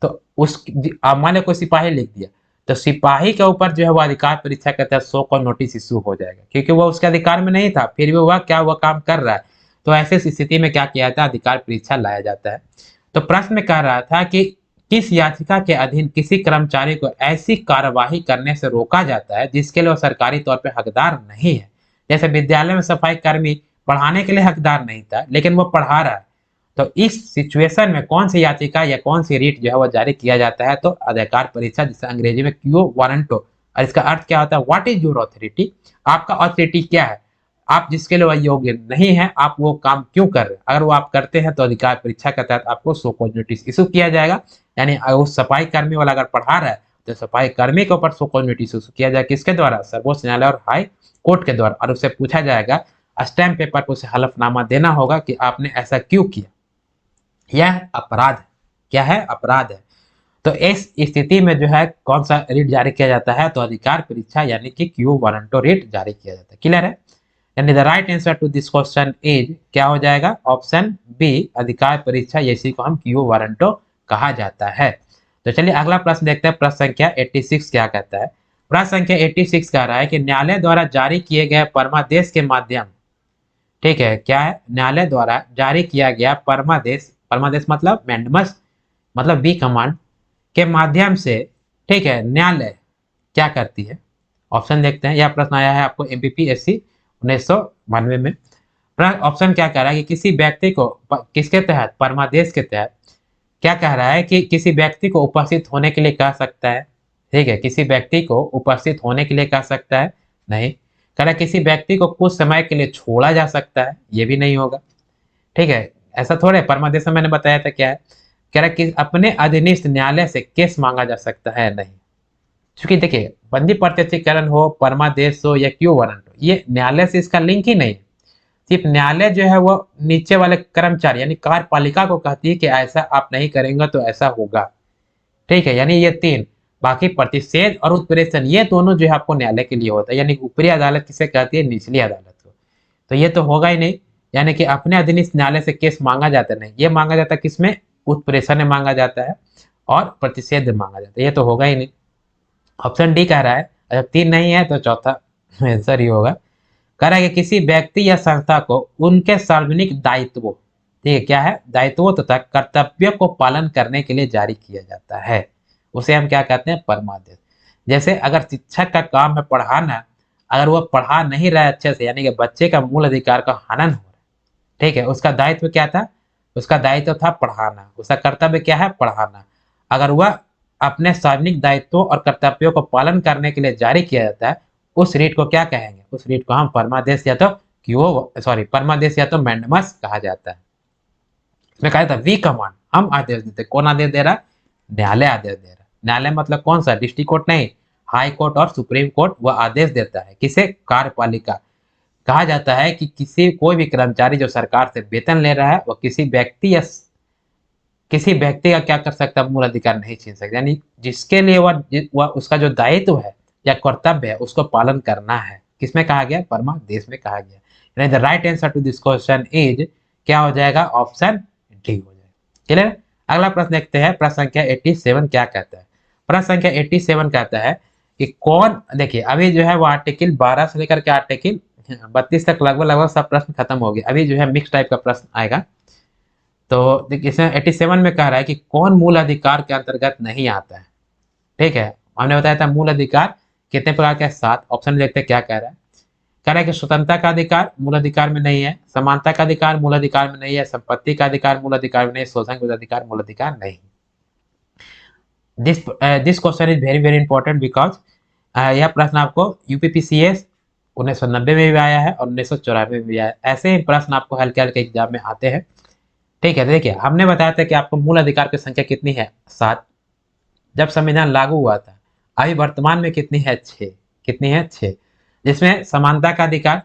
तो उस मान लो कोई सिपाही लिख दिया, तो सिपाही के ऊपर जो है वो अधिकार परीक्षा के तहत शो कॉज नोटिस इशू हो जाएगा, क्योंकि वो उसके अधिकार में नहीं था, फिर भी वह क्या, वह काम कर रहा है। तो ऐसे स्थिति में क्या किया जाता है? अधिकार परीक्षा लाया जाता है। तो प्रश्न में कह रहा था कि किस याचिका के अधीन किसी कर्मचारी को ऐसी कार्यवाही करने से रोका जाता है जिसके लिए वो सरकारी तौर पर हकदार नहीं है। जैसे विद्यालय में सफाई कर्मी पढ़ाने के लिए हकदार नहीं था, लेकिन वो पढ़ा रहा है, तो इस सिचुएशन में कौन सी याचिका या कौन सी रीट जो है वो जारी किया जाता है? तो अधिकार परीक्षा, जिसे अंग्रेजी में क्यूओ वारंटो, और इसका अर्थ क्या होता है? व्हाट इज योर ऑथोरिटी, आपका ऑथोरिटी क्या है, आप जिसके लिए वह योग्य नहीं है, आप वो काम क्यों कर रहे हैं? अगर वो आप करते हैं तो अधिकार परीक्षा के तहत आपको शो कॉज नोटिस इशू किया जाएगा। यानी उस सफाई कर्मी वाला अगर पढ़ा रहा है तो सफाई कर्मी के ऊपर शो कॉज नोटिस इशू किया जाएगा, किसके द्वारा? सर्वोच्च न्यायालय और हाई कोर्ट के द्वारा, और उससे पूछा जाएगा, स्टैम्प पेपर पर उसे हलफनामा देना होगा कि आपने ऐसा क्यों किया। यह अपराध है। क्या है? अपराध है। तो इस स्थिति में जो है कौन सा रिट जारी किया जाता है? तो अधिकार परीक्षा यानी कि क्यू वारंटो रिट जारी किया जाता है। क्लियर है? यानी the right answer to this question is, क्या हो जाएगा? ऑप्शन बी, अधिकार परीक्षा, इसी को हम क्यू वारंटो कहा जाता है। तो चलिए अगला प्रश्न देखते हैं। प्रश्न संख्या 86 क्या कहता है? प्रश्न संख्या 86 कह रहा है कि न्यायालय द्वारा जारी किए गए परमादेश के माध्यम, ठीक है, क्या है? न्यायालय द्वारा जारी किया गया परमादेश, परमादेश मतलब मैंडमस, मतलब बी कमांड के माध्यम से, ठीक है, न्यायालय क्या करती है? ऑप्शन देखते हैं। यह प्रश्न आया है आपको एमपीपीएससी 1992 में। ऑप्शन क्या कह रहा है कि किसी व्यक्ति को किसके तहत? परमादेश के तहत। क्या कह रहा है कि किसी व्यक्ति को उपस्थित होने के लिए कह सकता है। ठीक है, किसी व्यक्ति को उपस्थित होने के लिए कह सकता है, नहीं। कह रहा है किसी व्यक्ति को कुछ समय के लिए छोड़ा जा सकता है, ये भी नहीं होगा। ठीक है, ऐसा थोड़े, परमादेश में मैंने बताया था क्या है। कह रहा है कि अपने अधीनस्थ न्यायालय से केस मांगा जा सकता है, नहीं। क्योंकि देखिए, बंदी प्रत्यक्षीकरण हो, परमादेश हो, या क्यों वारंट हो, ये न्यायालय से इसका लिंक ही नहीं है। सिर्फ न्यायालय जो है वो नीचे वाले कर्मचारी यानी कार्यपालिका को कहती है कि ऐसा आप नहीं करेंगे तो ऐसा होगा। ठीक है, यानी ये तीन, बाकी प्रतिषेध और उत्प्रेषण ये दोनों जो है आपको न्यायालय के लिए होता है। यानी ऊपरी अदालत किसे कहती है? निचली अदालत को। तो ये तो होगा ही नहीं। यानी कि अपने अधीनस्थ न्यायालय से केस मांगा जाता नहीं, ये मांगा जाता किसमें? उत्प्रेषण में मांगा जाता है और प्रतिषेध में मांगा जाता है, ये तो होगा ही नहीं। ऑप्शन डी कह रहा है, अगर तीन नहीं है तो चौथा आंसर ही होगा। कह रहा है कि किसी व्यक्ति या संस्था को उनके सार्वजनिक दायित्वों, ठीक है, क्या है? दायित्वों तथा कर्तव्यों को पालन करने के लिए जारी किया जाता है, उसे हम क्या कहते हैं? परमादेश। जैसे अगर शिक्षक का काम है पढ़ाना, अगर वो पढ़ा नहीं रहा है अच्छे से, यानी कि बच्चे का मूल अधिकार का हनन हो रहा है, ठीक है, उसका दायित्व क्या था? उसका दायित्व था पढ़ाना, उसका कर्तव्य क्या है? पढ़ाना। अगर वह अपने सार्वजनिक दायित्वों और कर्तव्यों को पालन करने के लिए जारी किया जाता है, उस रीट को क्या कहेंगे? उस रीट को हम परमादेश या तो क्यों, सॉरी, परमादेश या तो मैंडमस कहा जाता है। इसमें कहा था वी कमांड, हम आदेश देते। कौन आदेश दे रहा? न्यायालय आदेश दे रहा। न्यायालय मतलब कौन सा? डिस्ट्रिक्ट कोर्ट नहीं, हाई कोर्ट और सुप्रीम कोर्ट वह आदेश देता है। किसे? कार्यपालिका। कहा जाता है कि किसी कोई भी कर्मचारी जो सरकार से वेतन ले रहा है वह किसी व्यक्ति का क्या कर सकता है? मूल अधिकार नहीं छीन सकता। यानी जिसके लिए वह उसका जो दायित्व है या कर्तव्य है उसको पालन करना है। किसमें कहा गया? परमादेश में कहा गया। यानी the right answer to this question is क्या हो जाएगा? ऑप्शन डी हो जाएगा। क्लियर? अगला प्रश्न देखते हैं। प्रश्न संख्या 87 क्या कहता है? प्रश्न संख्या 87 कहता है कि कौन, देखिए अभी जो है वो आर्टिकल 12 से लेकर के आर्टिकल 32 तक लगभग लगभग सब प्रश्न खत्म हो गए। अभी जो है मिक्स टाइप का प्रश्न आएगा। तो देखिए इसमें 87 में कह रहा है कि कौन मूल अधिकार के अंतर्गत नहीं आता है। ठीक है, हमने बताया था मूल अधिकार कितने प्रकार के? 7। ऑप्शन देखते हैं क्या कह रहा है। कह रहा है कि स्वतंत्रता का अधिकार मूल अधिकार में नहीं है, समानता का अधिकार मूल अधिकार में नहीं है, संपत्ति का अधिकार मूल अधिकार में नहीं, शोषण के विरुद्ध अधिकार मूल अधिकार नहीं। This question is very very important because यह प्रश्न आपको यूपीपीसीएस 1990 में भी आया है और 1994 में भी आया है। ऐसे ही प्रश्न आपको हल्के हल्के एग्जाम में आते हैं। ठीक है, देखिए हमने बताया था कि आपको मूल अधिकार की संख्या कितनी है? 7। जब संविधान लागू हुआ था। अभी वर्तमान में कितनी है? 6। कितनी है? 6। जिसमें समानता का अधिकार,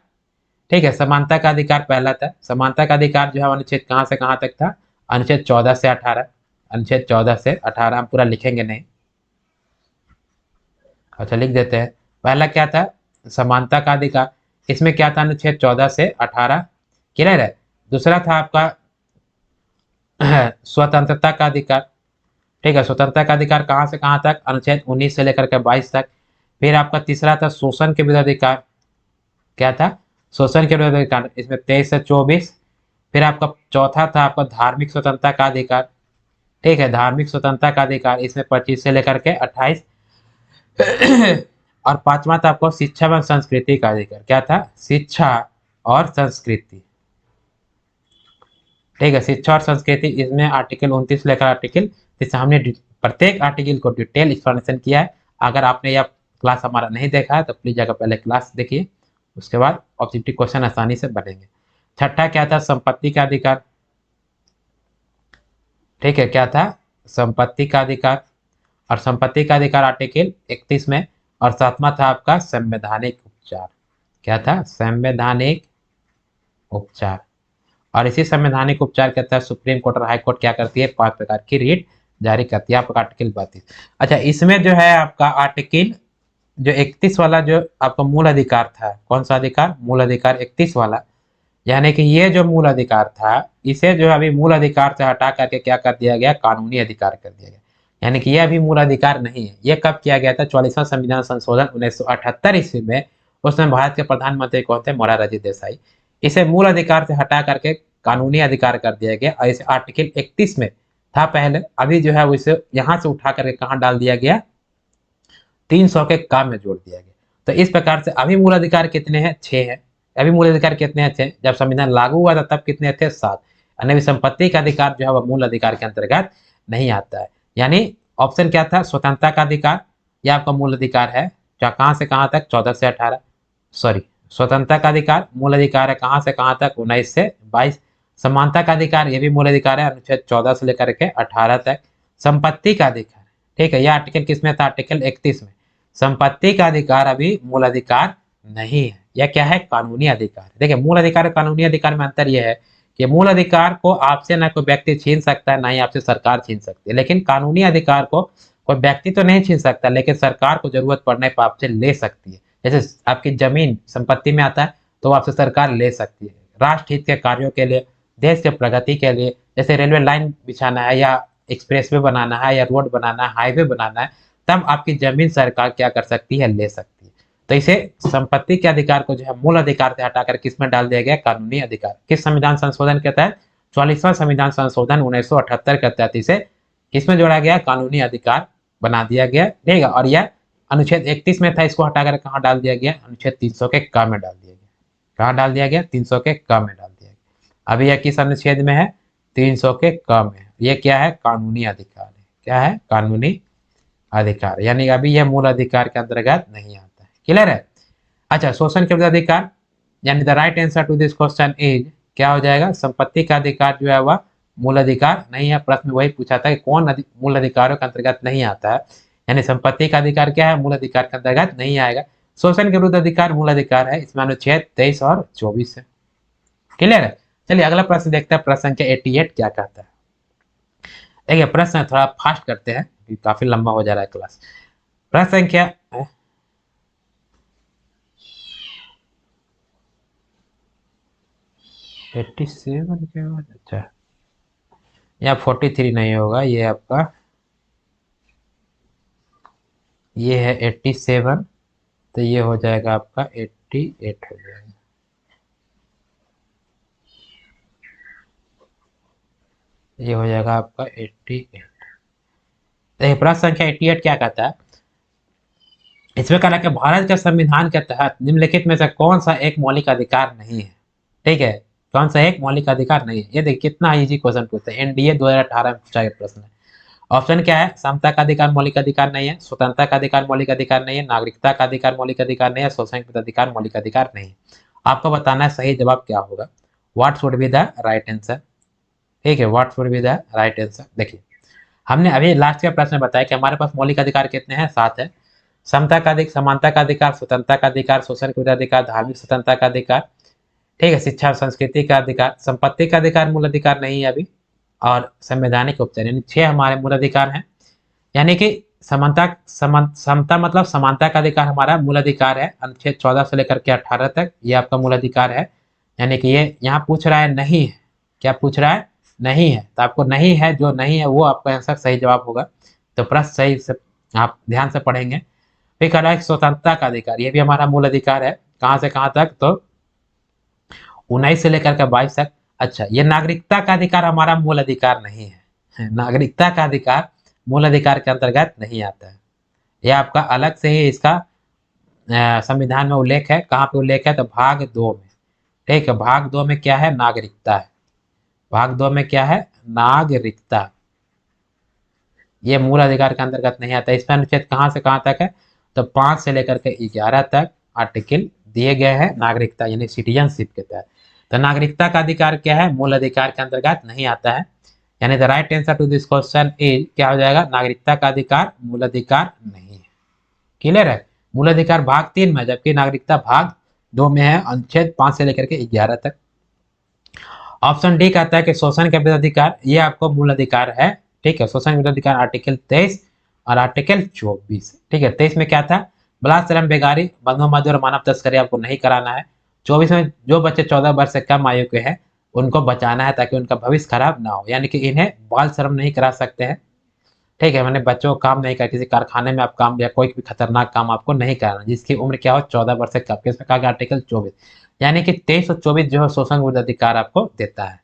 ठीक है, समानता का अधिकार पहला था। समानता का अधिकार जो है अनुच्छेद कहाँ से कहाँ तक था? अनुच्छेद 14 से 18। अनुच्छेद 14 से 18 हम पूरा लिखेंगे नहीं, अच्छा लिख देते हैं। पहला क्या था? समानता का अधिकार। इसमें क्या था? अनुच्छेद 14 से 18। क्लियर है? दूसरा था आपका स्वतंत्रता का अधिकार। ठीक है, स्वतंत्रता का अधिकार कहाँ से कहाँ तक? अनुच्छेद 19 से लेकर के 22 तक। फिर आपका तीसरा था शोषण के विरुद्ध अधिकार। क्या था? शोषण के विरुद्ध अधिकार, इसमें 23 से 24। फिर आपका चौथा था आपका धार्मिक स्वतंत्रता का अधिकार। ठीक है, धार्मिक स्वतंत्रता का अधिकार, इसमें 25 से लेकर के 28। और पांचवा था आपको शिक्षा एवं संस्कृति का अधिकार। क्या था? शिक्षा और संस्कृति। ठीक है, शिक्षा और संस्कृति, इसमें आर्टिकल 29 लेकर आर्टिकल, जैसे हमने प्रत्येक आर्टिकल को डिटेल एक्सप्लेनेशन किया है। अगर आपने यह क्लास हमारा नहीं देखा है तो प्लीज जाकर पहले क्लास देखिए, उसके बाद ऑब्जेक्टिव क्वेश्चन आसानी से बनेंगे। छठा क्या था? संपत्ति का अधिकार। ठीक है, क्या था? संपत्ति का अधिकार। और संपत्ति का अधिकार आर्टिकल 31 में। और सातवां था आपका संवैधानिक उपचार। क्या था? संवैधानिक उपचार। और इसी संवैधानिक उपचार के तहत सुप्रीम कोर्ट और हाई कोर्ट क्या करती है? 5 प्रकार की रीट जारी करती है। आपका आर्टिकल 32। अच्छा, इसमें जो है आपका आर्टिकल जो 31 वाला जो आपका मूल अधिकार था, कौन सा अधिकार? मूल अधिकार 31 वाला। यानी कि ये जो मूल अधिकार था, इसे जो अभी मूल अधिकार से हटा करके क्या कर दिया गया? कानूनी अधिकार कर दिया गया। यानी कि यह अभी मूल अधिकार नहीं है। यह कब किया गया था? 44वां संविधान संशोधन 1978 ईस्वी में। उसमें भारत के प्रधानमंत्री कौन थे? मोरारजी देसाई। इसे मूल अधिकार से हटा करके कानूनी अधिकार कर दिया गया। और इसे आर्टिकल 31 में था पहले, अभी जो है उसे यहाँ से उठा करके कहाँ डाल दिया गया? 300 के काम में जोड़ दिया गया। तो इस प्रकार से अभी मूल अधिकार कितने हैं? 6 है। अभी मूल अधिकार कितने हैं? 6। जब संविधान लागू हुआ था तब कितने थे? 7। यानी संपत्ति का अधिकार जो है वह मूल अधिकार के अंतर्गत नहीं आता है। यानी ऑप्शन क्या था? स्वतंत्रता का अधिकार, यह आपका मूल अधिकार है। कहाँ से कहाँ तक? 14 से 18। सॉरी, स्वतंत्रता का अधिकार मूल अधिकार है कहाँ से कहाँ तक? 19 से 22। समानता का अधिकार ये भी मूल अधिकार है, अनुच्छेद 14 से लेकर के 18 तक। संपत्ति का अधिकार, ठीक है, यह आर्टिकल किसमें था? आर्टिकल 31 में। संपत्ति का अधिकार अभी मूल अधिकार नहीं है। यह क्या है? कानूनी अधिकार। देखिए मूल अधिकार और कानूनी अधिकार में अंतर यह है कि मूल अधिकार को आपसे ना कोई व्यक्ति छीन सकता है, ना ही आपसे सरकार छीन सकती है। लेकिन कानूनी अधिकार को कोई व्यक्ति तो नहीं छीन सकता, लेकिन सरकार को जरूरत पड़ने पर आपसे ले सकती है। जैसे आपकी जमीन संपत्ति में आता है तो आपसे सरकार ले सकती है, राष्ट्र हित के कार्यों के लिए, देश के प्रगति के लिए, जैसे रेलवे लाइन बिछाना है या एक्सप्रेसवे बनाना है या रोड बनाना है, हाईवे बनाना है, तब आपकी जमीन सरकार क्या कर सकती है? ले सकती है। तो इसे संपत्ति के अधिकार को जो है मूल अधिकार से हटाकर किसमें डाल दिया गया? कानूनी अधिकार। किस संविधान संशोधन के तहत? 44वां संविधान संशोधन 1978 के तहत इसे किसमें जोड़ा गया? कानूनी अधिकार बना दिया गया। ठीक है, और यह अनुच्छेद 31 में था, इसको हटाकर कहाँ डाल दिया गया? अनुच्छेद 300 के क में डाल दिया गया। कहाँ डाल दिया गया? 300 के क में डाल दिया गया। अभी यह किस अनुच्छेद में है? 300 के क में। यह क्या है? कानूनी अधिकार है। क्या है? कानूनी अधिकार। यानी अभी यह मूल अधिकार के अंतर्गत नहीं आता है। क्लियर है? अच्छा, शोषण के विरुद्ध अधिकार, यानी the right answer to this question is क्या हो जाएगा? संपत्ति का अधिकार जो है वह मूल अधिकार नहीं है। प्रश्न में वही पूछा था कि कौन मूल अधिकारों के अंतर्गत नहीं आता है, यानी संपत्ति का अधिकार क्या है, मूल अधिकार के अंतर्गत नहीं आएगा। शोषण के विरुद्ध अधिकार मूल अधिकार है, इसमें अनुच्छेद 23 और 24 है। क्लियर है। चलिए अगला प्रश्न देखते हैं, प्रश्न संख्या 88 क्या कहता है। देखिए प्रश्न थोड़ा फास्ट करते हैं, काफी लंबा हो जा रहा है क्लास। प्रश्न संख्या 87 के बाद, अच्छा यहाँ 43 नहीं होगा, ये आपका ये है 87, तो ये हो जाएगा आपका 88 हो जाएगा। ये हो जाएगा आपका 88। देखिए प्रश्न संख्या 88 क्या कहता है, इसमें कहा कि भारत के संविधान के तहत निम्नलिखित में से कौन सा एक मौलिक अधिकार नहीं है। ठीक है, कौन सा एक मौलिक अधिकार नहीं है। ये देखिए कितना इजी क्वेश्चन पूछते हैं, एनडीए 2018 में पूछा गया प्रश्न है। ऑप्शन क्या है, समता का अधिकार मौलिक अधिकार नहीं है, स्वतंत्रता का अधिकार मौलिक अधिकार नहीं है, नागरिकता का अधिकार मौलिक अधिकार नहीं है, शोषण के विरुद्ध अधिकार मौलिक अधिकार नहीं है। आपको बताना है सही जवाब क्या होगा, what should be the right answer. ठीक है, what should be the right answer. देखिए हमने अभी लास्ट के प्रश्न में बताया कि हमारे पास मौलिक अधिकार कितने हैं, 7 है। समता का अधिकार, समानता का अधिकार, स्वतंत्रता का अधिकार, शोषण के विरुद्ध अधिकार, धार्मिक स्वतंत्रता का अधिकार, ठीक है, शिक्षा और संस्कृति का अधिकार, संपत्ति का अधिकार मूल अधिकार नहीं है अभी, और संवैधानिक उपचार, यानी 6 हमारे मूल अधिकार हैं। यानी कि समता मतलब समानता का अधिकार हमारा मूल अधिकार है, अनुच्छेद 14 से लेकर के 18 तक ये आपका मूल अधिकार है। यानी कि ये यहाँ पूछ रहा है नहीं है, क्या पूछ रहा है, नहीं है, तो आपको नहीं है, जो नहीं है वो आपका आंसर सही जवाब होगा। तो प्रश्न सही से आप ध्यान से पढ़ेंगे। फिर कह रहा है स्वतंत्रता का अधिकार, ये भी हमारा मूल अधिकार है, कहाँ से कहाँ तक, तो 19 से लेकर के 22 तक। अच्छा, ये नागरिकता का अधिकार हमारा मूल अधिकार नहीं है, नागरिकता का अधिकार मूल अधिकार के अंतर्गत नहीं आता है, यह आपका अलग से ही इसका संविधान में उल्लेख है। कहाँ पे उल्लेख है, तो भाग 2 में। ठीक है, भाग 2 में क्या है, नागरिकता है। भाग 2 में क्या है, नागरिकता, ये मूल अधिकार के अंतर्गत नहीं आता। इसमें अनुच्छेद कहाँ से कहाँ तक है, तो 5 से लेकर के 11 तक आर्टिकल दिए गए हैं नागरिकता यानी सिटीजनशिप के तहत। तो नागरिकता का अधिकार क्या है, मूल अधिकार के अंतर्गत नहीं आता है। यानी the right answer to this question is क्या हो जाएगा, नागरिकता का अधिकार मूल अधिकार नहीं है। क्लियर है, मूल अधिकार भाग 3 में, जबकि नागरिकता भाग 2 में है, अनुच्छेद 5 से लेकर के 11 तक। ऑप्शन डी कहता है कि शोषण के विरुद्ध अधिकार ये आपको मूल अधिकार है। ठीक है, शोषण के विरुद्ध अधिकार आर्टिकल 23 और आर्टिकल 24। ठीक है, 23 में क्या था, बलात्कार, बेगारी, बंधु मजदूर और मानव तस्करी आपको नहीं कराना है। 24 में जो बच्चे 14 वर्ष से कम आयु के हैं उनको बचाना है ताकि उनका भविष्य खराब ना हो, यानी कि इन्हें बाल श्रम नहीं करा सकते हैं। ठीक है, मैंने बच्चों को काम नहीं कर, किसी कारखाने में आप काम या कोई भी खतरनाक काम आपको नहीं कराना जिसकी उम्र क्या हो 14 वर्ष से कम। इसमें कहा गया आर्टिकल 24, यानी कि 23 और 24 जो है शोषण विरुद्ध अधिकार आपको देता है।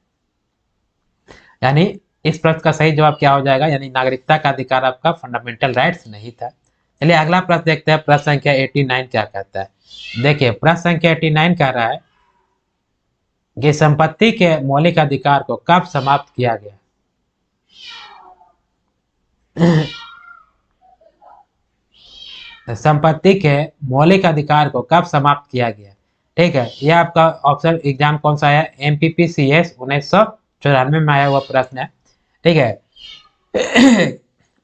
यानी इस प्रश्न का सही जवाब क्या हो जाएगा, यानी नागरिकता का अधिकार आपका फंडामेंटल राइट्स नहीं था। चलिए अगला प्रश्न देखते हैं, प्रश्न संख्या 89 क्या कहता है। देखिए प्रश्न संख्या 89 कह रहा है कि संपत्ति के मौलिक अधिकार को कब समाप्त किया गया। संपत्ति के मौलिक अधिकार को कब समाप्त किया गया। ठीक है, यह आपका ऑप्शन एग्जाम कौन सा है, MPPCS 1994 में आया हुआ प्रश्न है। ठीक है,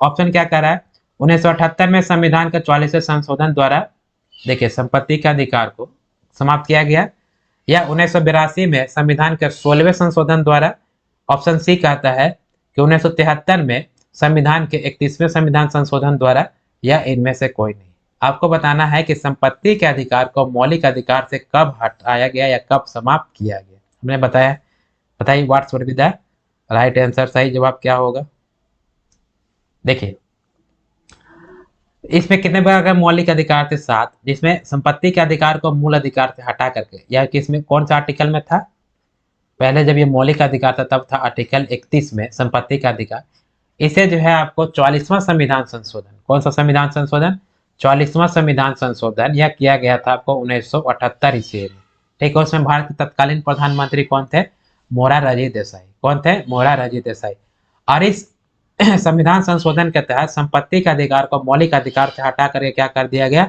ऑप्शन क्या कह रहा है, 1978 में संविधान के 44वें संशोधन द्वारा देखिए संपत्ति के अधिकार को समाप्त किया गया, या 1982 में संविधान के 16वें संशोधन द्वारा। ऑप्शन सी कहता है कि 1973 में संविधान के 31वें संविधान संशोधन द्वारा, या इनमें से कोई नहीं। आपको बताना है कि संपत्ति के अधिकार को मौलिक अधिकार से कब हटाया गया या कब समाप्त किया गया। हमने बताया, बताइए what should be the right answer, सही जवाब क्या होगा। देखिए इसमें कितने प्रकार के मौलिक अधिकार थे, 7, जिसमें संपत्ति के अधिकार को मूल अधिकार से हटा करके, या किसमें कौन सा आर्टिकल में था, पहले जब ये मौलिक अधिकार था तब था आर्टिकल 31 में संपत्ति का अधिकार। इसे जो है आपको 44वां संविधान संशोधन, कौन सा संविधान संशोधन, 44वां संविधान संशोधन यह किया गया था आपको 1978 ईस्वी में। ठीक है, उसमें भारत के तत्कालीन प्रधानमंत्री कौन थे, मोरारजी देसाई। कौन थे, मोरारजी देसाई। और इस संविधान संशोधन के तहत संपत्ति के अधिकार को मौलिक अधिकार से हटा करके क्या कर दिया गया,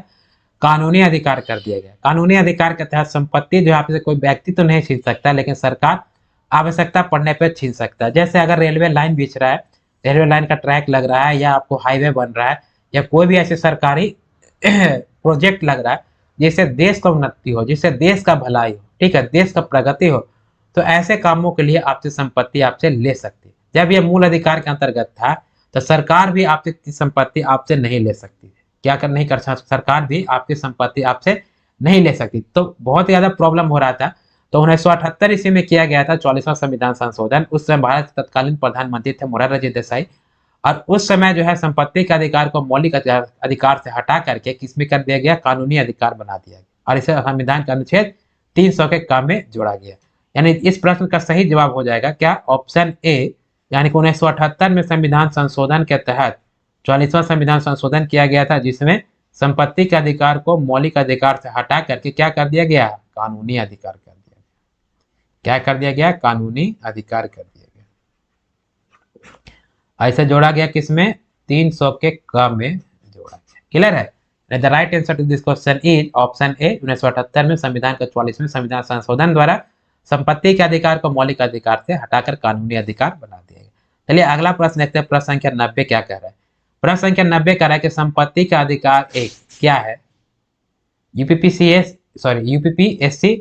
कानूनी अधिकार कर दिया गया। कानूनी अधिकार के तहत संपत्ति जो आपसे कोई व्यक्ति तो नहीं छीन सकता, लेकिन सरकार आवश्यकता पड़ने पर छीन सकता है। जैसे अगर रेलवे लाइन बिछ रहा है, रेलवे लाइन का ट्रैक लग रहा है, या आपको हाईवे बन रहा है, या कोई भी ऐसे सरकारी प्रोजेक्ट लग रहा है जिससे देश का उन्नति हो, जिससे देश का भलाई हो, ठीक है, देश का प्रगति हो, तो ऐसे कामों के लिए आपसे संपत्ति आपसे ले सकती है। जब ये मूल अधिकार के अंतर्गत था, तो सरकार भी आपकी संपत्ति आपसे नहीं ले सकती है। क्या कर नहीं कर सकती, सरकार भी आपकी संपत्ति आपसे नहीं ले सकती। तो बहुत ज़्यादा प्रॉब्लम हो रहा था। तो 1978 ईस्वी में किया गया था 44वां संविधान संशोधन। उस समय भारत के तत्कालीन प्रधानमंत्री थे मोरारजी देसाई, और उस समय जो है संपत्ति के अधिकार को मौलिक अधिकार से हटा करके किसमें कर दिया गया, कानूनी अधिकार बना दिया गया, और इसे संविधान के अनुच्छेद 300 के काम में जोड़ा गया। यानी इस प्रश्न का सही जवाब हो जाएगा क्या, ऑप्शन ए, यानी कि 1978 में संविधान संशोधन के तहत 44वां संविधान संशोधन किया गया था, जिसमें संपत्ति के अधिकार को मौलिक अधिकार से हटा करके क्या कर दिया गया, कानूनी अधिकार कर दिया गया। क्या कर दिया गया, कानूनी अधिकार कर दिया गया। ऐसे जोड़ा गया किसमें, 300 के क में जोड़ा गया। क्लियर है। The right answer to this question is option A. 1978 में संविधान के 44वें संविधान संशोधन द्वारा संपत्ति के अधिकार को मौलिक अधिकार से हटाकर कानूनी अधिकार बना दिया गया। चलिए अगला प्रश्न देखते हैं। प्रश्न संख्या 90 क्या कह रहा है। प्रश्न संख्या 90 कह रहा है कि संपत्ति का अधिकार एक क्या है। यूपीपीएससी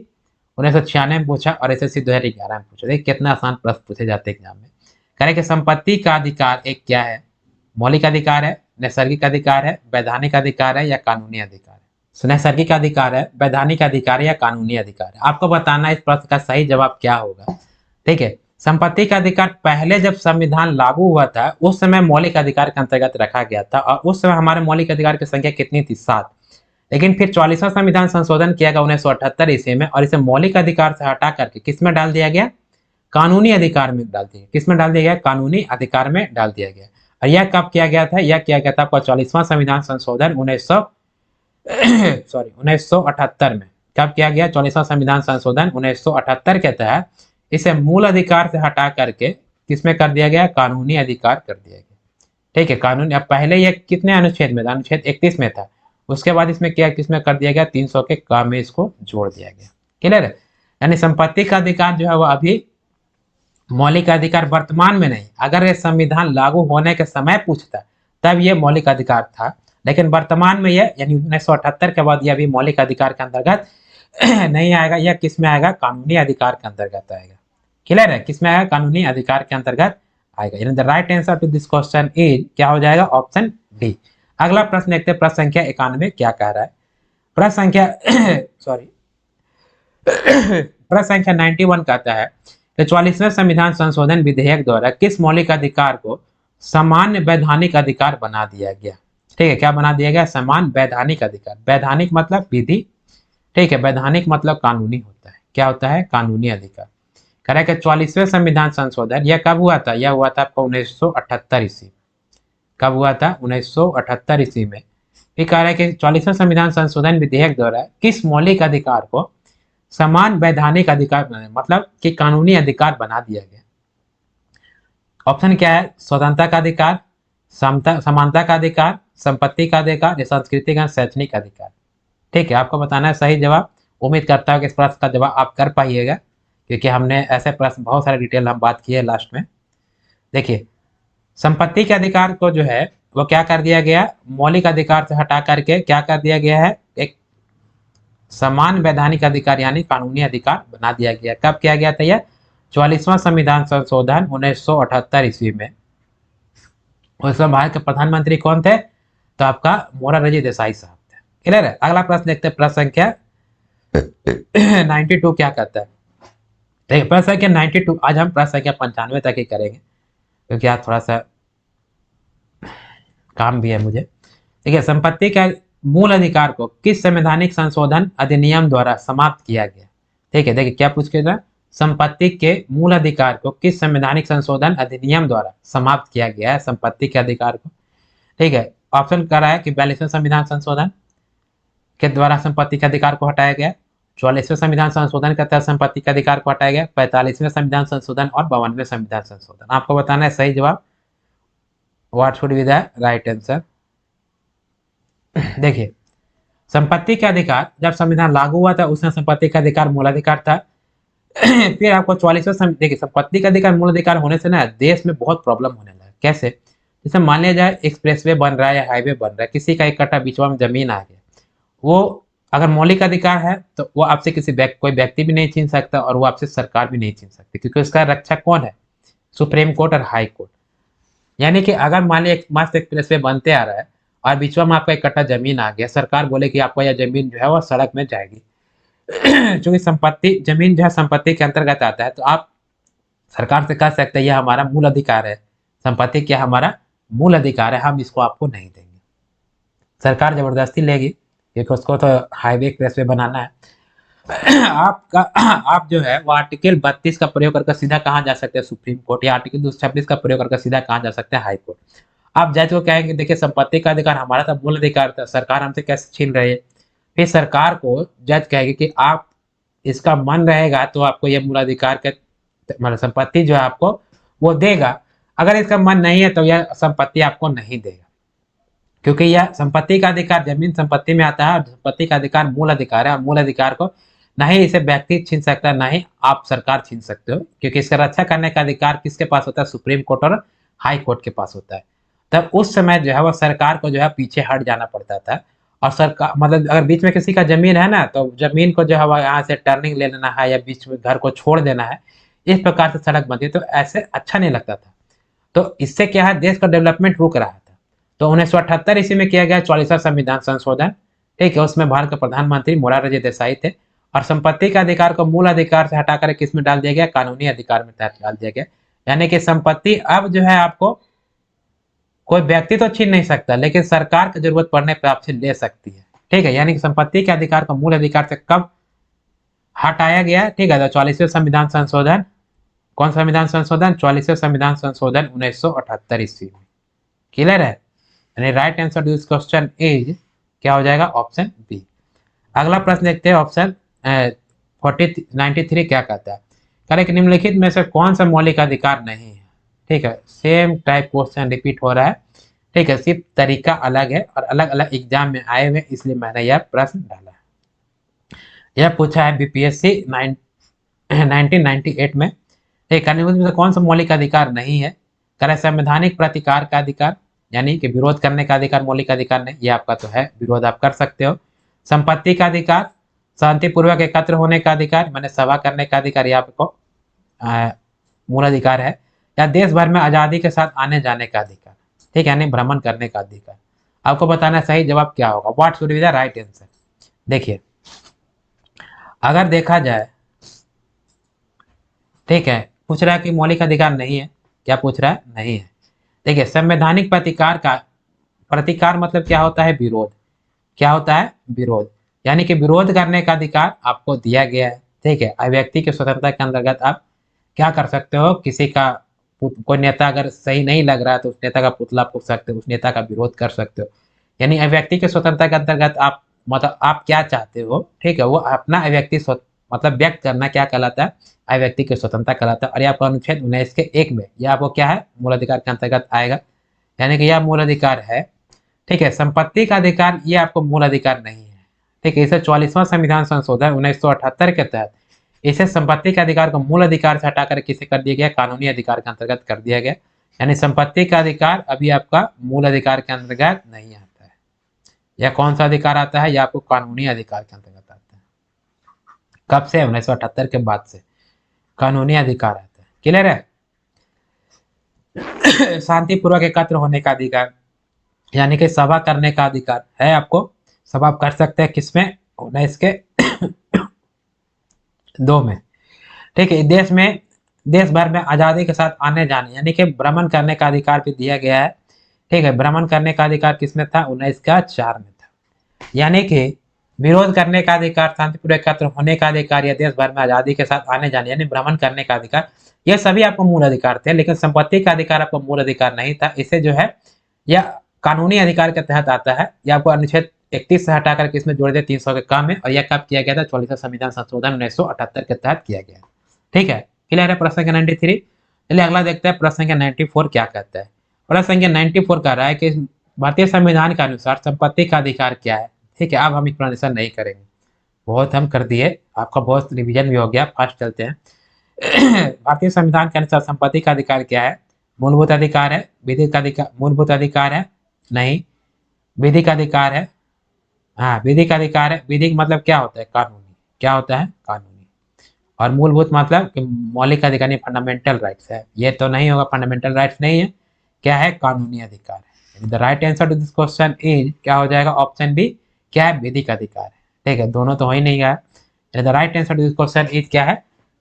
1996 में पूछा और एसएससी 2011 में पूछा। देखिए कितना आसान प्रश्न पूछे जाते हैं एग्जाम में। कह रहे कि संपत्ति का अधिकार एक क्या है, मौलिक अधिकार है, नैसर्गिक अधिकार है, वैधानिक अधिकार है, या कानूनी अधिकार है। नैसर्गिक अधिकार है, वैधानिक अधिकार है, या कानूनी अधिकार है। आपको बताना इस प्रश्न का सही जवाब क्या होगा। ठीक है, संपत्ति का अधिकार पहले जब संविधान लागू हुआ था उस समय मौलिक अधिकार के अंतर्गत रखा गया था, और उस समय हमारे मौलिक अधिकार की संख्या कितनी थी, 7। लेकिन फिर 44वां संविधान संशोधन किया गया 1978 ईस्वी में, और इसे मौलिक अधिकार से हटा करके किसमें डाल दिया गया, कानूनी अधिकार में डाल दिया। किसमें डाल दिया गया, कानूनी अधिकार में डाल दिया गया। और यह कब किया गया था, यह किया गया था आपका 44वां संविधान संशोधन 1978 में। कब किया गया, 44वां संविधान संशोधन 1978 के तहत इसे मूल अधिकार से हटा करके किसमें कर दिया गया, कानूनी अधिकार कर दिया गया। ठीक है, कानूनी। अब पहले यह कितने अनुच्छेद में था, अनुच्छेद 31 में था। उसके बाद इसमें क्या किसमें कर दिया गया, 300 के काम में इसको जोड़ दिया गया। क्लियर है। यानी संपत्ति का अधिकार जो है वो अभी मौलिक अधिकार वर्तमान में नहीं, अगर ये संविधान लागू होने के समय पूछता तब ये मौलिक अधिकार था, लेकिन वर्तमान में यह यानी 1978 के बाद यह भी मौलिक अधिकार के अंतर्गत नहीं आएगा। यह किसमें आएगा, कानूनी अधिकार के अंतर्गत आएगा। क्लियर है, किसमें आएगा, कानूनी अधिकार के अंतर्गत आएगा। यानी the right answer to this question is क्या हो जाएगा, ऑप्शन डी। अगला प्रश्न देखते हैं। प्रश्न संख्या 91 क्या कह रहा है। प्रश्न संख्या सॉरी प्रश्न संख्या 91 कहता है कि 44वें संविधान संशोधन विधेयक द्वारा किस मौलिक अधिकार को सामान्य वैधानिक अधिकार बना दिया गया। ठीक है, क्या बना दिया गया, समान वैधानिक अधिकार। वैधानिक मतलब विधि, ठीक है, वैधानिक मतलब कानूनी होता है। क्या होता है, कानूनी अधिकार। कह रहा है कि 44वें संविधान संशोधन यह कब हुआ था, यह हुआ था आपका 1978 ईस्वी। कब हुआ था, 1978 ईस्वी में। ये कह रहा है कि 44वें संविधान संशोधन विधेयक द्वारा किस मौलिक अधिकार को समान वैधानिक अधिकार मतलब कि कानूनी अधिकार बना दिया गया। ऑप्शन क्या है, स्वतंत्रता का अधिकार, समानता का अधिकार, संपत्ति का अधिकार, या सांस्कृतिक या शैक्षणिक अधिकार। ठीक है, आपको बताना है सही जवाब। उम्मीद करता हूँ कि इस प्रश्न का जवाब आप कर पाइएगा, क्योंकि हमने ऐसे प्रश्न बहुत सारे डिटेल हम बात की है लास्ट में। देखिए, संपत्ति के अधिकार को जो है वो क्या कर दिया गया, मौलिक अधिकार से हटा करके क्या कर दिया गया है, एक समान वैधानिक अधिकार यानी कानूनी अधिकार बना दिया गया। कब किया गया था यह, 44वां संविधान संशोधन 1978 ईस्वी में। उस समय भारत के प्रधानमंत्री कौन थे, तो आपका मोरारजी देसाई साहब थे। क्लियर है। अगला प्रश्न देखते हैं। प्रश्न संख्या 92 क्या कहता है। देखिए प्रश्न संख्या 92, आज हम प्रश्न संख्या 95 तक ही करेंगे, क्योंकि आज थोड़ा सा काम भी है मुझे। देखिए, संपत्ति का मूल अधिकार को किस संवैधानिक संशोधन अधिनियम द्वारा समाप्त किया गया। ठीक है, देखिए क्या पूछ के था, संपत्ति के मूल अधिकार को किस संवैधानिक संशोधन अधिनियम द्वारा समाप्त किया गया है, संपत्ति के अधिकार को। ठीक है, ऑप्शन कर रहा है कि 42वें संविधान संशोधन के द्वारा संपत्ति के अधिकार को हटाया गया, 44वें संविधान संशोधन के तहत संपत्ति के अधिकार को हटाया गया, 45वें संविधान संशोधन और 52वें संविधान संशोधन। आपको बताना है सही जवाब। What should be the right answer. देखिए, संपत्ति का अधिकार जब संविधान लागू हुआ था उसमें संपत्ति का अधिकार मूल अधिकार था, फिर आपको 44वां देखिए, संपत्ति का अधिकार मूल अधिकार होने से ना देश में बहुत प्रॉब्लम होने लगा। कैसे? जैसे मान लिया जाए एक्सप्रेसवे बन रहा है या हाईवे बन रहा है, किसी का 1 कट्ठा बीचवा में जमीन आ गया, वो अगर मौलिक अधिकार है तो वो आपसे कोई व्यक्ति भी नहीं छीन सकता और वो आपसे सरकार भी नहीं छीन सकती, क्योंकि उसका रक्षक कौन है? सुप्रीम कोर्ट और हाई कोर्ट। यानी कि अगर मान लिया एक मस्त एक्सप्रेसवे बनते आ रहा है और बीचवा में आपका 1 कट्ठा जमीन आ गया, सरकार बोले कि आपको यह जमीन जो है वो सड़क में जाएगी। चूँकि संपत्ति जमीन जो है संपत्ति के अंतर्गत आता है, तो आप सरकार से कह सकते हैं, यह हमारा मूल अधिकार है, संपत्ति क्या हमारा मूल अधिकार है, हम इसको आपको नहीं देंगे। सरकार ज़बरदस्ती लेगी क्योंकि उसको तो हाईवे एक्सप्रेसवे बनाना है। आपका आप जो है वो आर्टिकल 32 का प्रयोग करके सीधा कहाँ जा सकते हैं? सुप्रीम कोर्ट, या आर्टिकल 226 का प्रयोग करके सीधा कहाँ जा सकते हैं? High court. आप जज को कहेंगे देखिए संपत्ति का अधिकार हमारा था, मूल अधिकार था, सरकार हमसे कैसे छीन रही है? फिर सरकार को जज कहेगी कि आप इसका मन रहेगा तो आपको ये मूल अधिकार के मतलब संपत्ति जो है आपको वो देगा, अगर इसका मन नहीं है तो यह संपत्ति आपको नहीं देगा, क्योंकि यह संपत्ति का अधिकार जमीन संपत्ति में आता है और संपत्ति का अधिकार मूल अधिकार है, और मूल अधिकार को ना ही इसे व्यक्ति छीन सकता है, ना ही आप सरकार छीन सकते हो, क्योंकि इसका रक्षा करने का अधिकार किसके पास होता है? सुप्रीम कोर्ट और हाई कोर्ट के पास होता है। तब उस समय जो है वो सरकार को जो है पीछे हट जाना पड़ता था, और सरकार मतलब अगर बीच में किसी का जमीन है ना, तो जमीन को जो है वो यहाँ से टर्निंग ले लेना है या बीच में घर को छोड़ देना है, इस प्रकार से सड़क बनती है, तो ऐसे अच्छा नहीं लगता था। तो इससे क्या है, देश का डेवलपमेंट रुक रहा था। तो 1978 ईस्वी में किया गया 44वां संविधान संशोधन, ठीक है? उसमें भारत के प्रधानमंत्री मोरारजी देसाई थे, और संपत्ति का अधिकार को मूल अधिकार से हटाकर किस में डाल दिया गया? कानूनी अधिकार में डाल दिया गया। यानी कि संपत्ति अब जो है आपको कोई व्यक्ति तो छीन नहीं सकता, लेकिन सरकार की जरूरत पड़ने पर आपसे ले सकती है, ठीक है? यानी कि संपत्ति के अधिकार को मूल अधिकार से कब हटाया गया, ठीक है? तो 44वें संविधान संशोधन, कौन संविधान संशोधन? 44वें संविधान संशोधन 1978 ईस्वी में। क्लियर है? यानी right answer to this question is क्या हो जाएगा? Option B. अगला प्रश्न देखते हैं, ऑप्शन 93 क्या कहता है? कह रहे कि निम्नलिखित में से कौन सा मौलिक अधिकार नहीं है, ठीक है? सेम टाइप क्वेश्चन रिपीट हो रहा है, ठीक है? सिर्फ तरीका अलग है और अलग अलग एग्जाम में आए हुए, इसलिए मैंने यह प्रश्न डाला है। यह पूछा है बीपीएससी 1998 में, ठीक है? में से कौन सा मौलिक अधिकार नहीं है? कह रहे संवैधानिक प्रतिकार का अधिकार, यानी कि विरोध करने का अधिकार मौलिक अधिकार नहीं, ये आपका तो है, विरोध आप कर सकते हो। संपत्ति का अधिकार, शांतिपूर्वक एकत्र होने का अधिकार, मैंने सभा करने का अधिकार, ये आपको मूल अधिकार है। या देश भर में आज़ादी के साथ आने जाने का अधिकार, ठीक है? यानी भ्रमण करने का अधिकार। आपको बताना सही जवाब क्या होगा, what should be the right answer. देखिए अगर देखा जाए, ठीक है, पूछ रहा है कि मौलिक अधिकार नहीं है, क्या पूछ रहा है? नहीं है। देखिए संवैधानिक प्रतिकार का, प्रतिकार मतलब क्या होता है? विरोध। क्या होता है? विरोध। यानी कि विरोध करने का अधिकार आपको दिया गया है, ठीक है? अभिव्यक्ति की स्वतंत्रता के अंतर्गत आप क्या कर सकते हो? किसी का कोई नेता अगर सही नहीं लग रहा है तो उस नेता का पुतला फूँक सकते हो, उस नेता का विरोध कर सकते हो। यानी अभिव्यक्ति की स्वतंत्रता के अंतर्गत आप मतलब आप क्या चाहते हो, ठीक है? वो अपना अभिव्यक्ति मतलब व्यक्त करना क्या कहलाता है? अभिव्यक्ति की स्वतंत्रता कहलाता है। और ये आपका अनुच्छेद 19 के 1 में यह आपको क्या है? मूल अधिकार के अंतर्गत आएगा। यानी कि यह मूल अधिकार है, ठीक है? संपत्ति का अधिकार ये आपको मूल अधिकार नहीं है, ठीक है? इसे 44वां संविधान संशोधन 1978 के तहत इसे संपत्ति के अधिकार को मूल अधिकार से हटाकर किसे कर दिया गया? कानूनी अधिकार के अंतर्गत कर दिया गया। यानी संपत्ति का अधिकार अभी आपका मूल अधिकार के अंतर्गत नहीं आता है। यह कौन सा अधिकार आता है? यह आपको कानूनी अधिकार के अंतर्गत आता है। कब से? 1978 के बाद से कानूनी अधिकार आता है। क्लियर है? शांतिपूर्वक एकत्र होने का अधिकार, यानी कि सभा करने का अधिकार है आपको, सभा आप कर सकते हैं किसमें? 19 के 2 में, ठीक है? देश में देश भर में आज़ादी के साथ आने जाने, यानी कि भ्रमण करने का अधिकार भी दिया गया है, ठीक है? भ्रमण करने का अधिकार किसमें था? 19 का 4 में था। यानी कि विरोध करने का अधिकार, शांतिपूर्वक एकत्र होने का अधिकार, या देश भर में आज़ादी के साथ आने जाने यानी भ्रमण करने का अधिकार, ये सभी आपको मूल अधिकार थे। लेकिन संपत्ति का अधिकार आपको मूल अधिकार नहीं था। इसे जो है यह कानूनी अधिकार के तहत आता है। यह आपको अनुच्छेद 31 से हटाकर किसमें जोड़ दिया? 300 के कम में। और यह कब किया गया था? 44वां संविधान संशोधन 1978 के तहत किया गया, ठीक है? क्लियर है? प्रश्न संख्या 93। चलिए अगला देखते हैं, प्रश्न संख्या 94 क्या कहता है? प्रश्न संख्या 94 कह रहा है कि भारतीय संविधान के अनुसार संपत्ति का अधिकार क्या है, ठीक है? अब हम एक्सप्लेनेशन नहीं करेंगे, बहुत हम कर दिए, आपका बहुत रिवीजन भी हो गया, फास्ट चलते हैं। भारतीय संविधान के अनुसार संपत्ति का अधिकार क्या है? मूलभूत अधिकार है, विधिक अधिकार, मूलभूत अधिकार है, नहीं, विधिक अधिकार है, हाँ विधिक अधिकार है। विधिक मतलब क्या होता है? कानूनी। क्या होता है? कानूनी। और मूलभूत मतलब कि मौलिक अधिकार नहीं, फंडामेंटल राइट्स है। ये तो नहीं होगा, फंडामेंटल राइट्स नहीं है, क्या है? कानूनी अधिकार है। The right answer to this question is क्या हो जाएगा? ऑप्शन बी, क्या है? विधिक अधिकार है। ठीक है, दोनों तो हो ही नहीं गया। The right answer to this question is क्या है?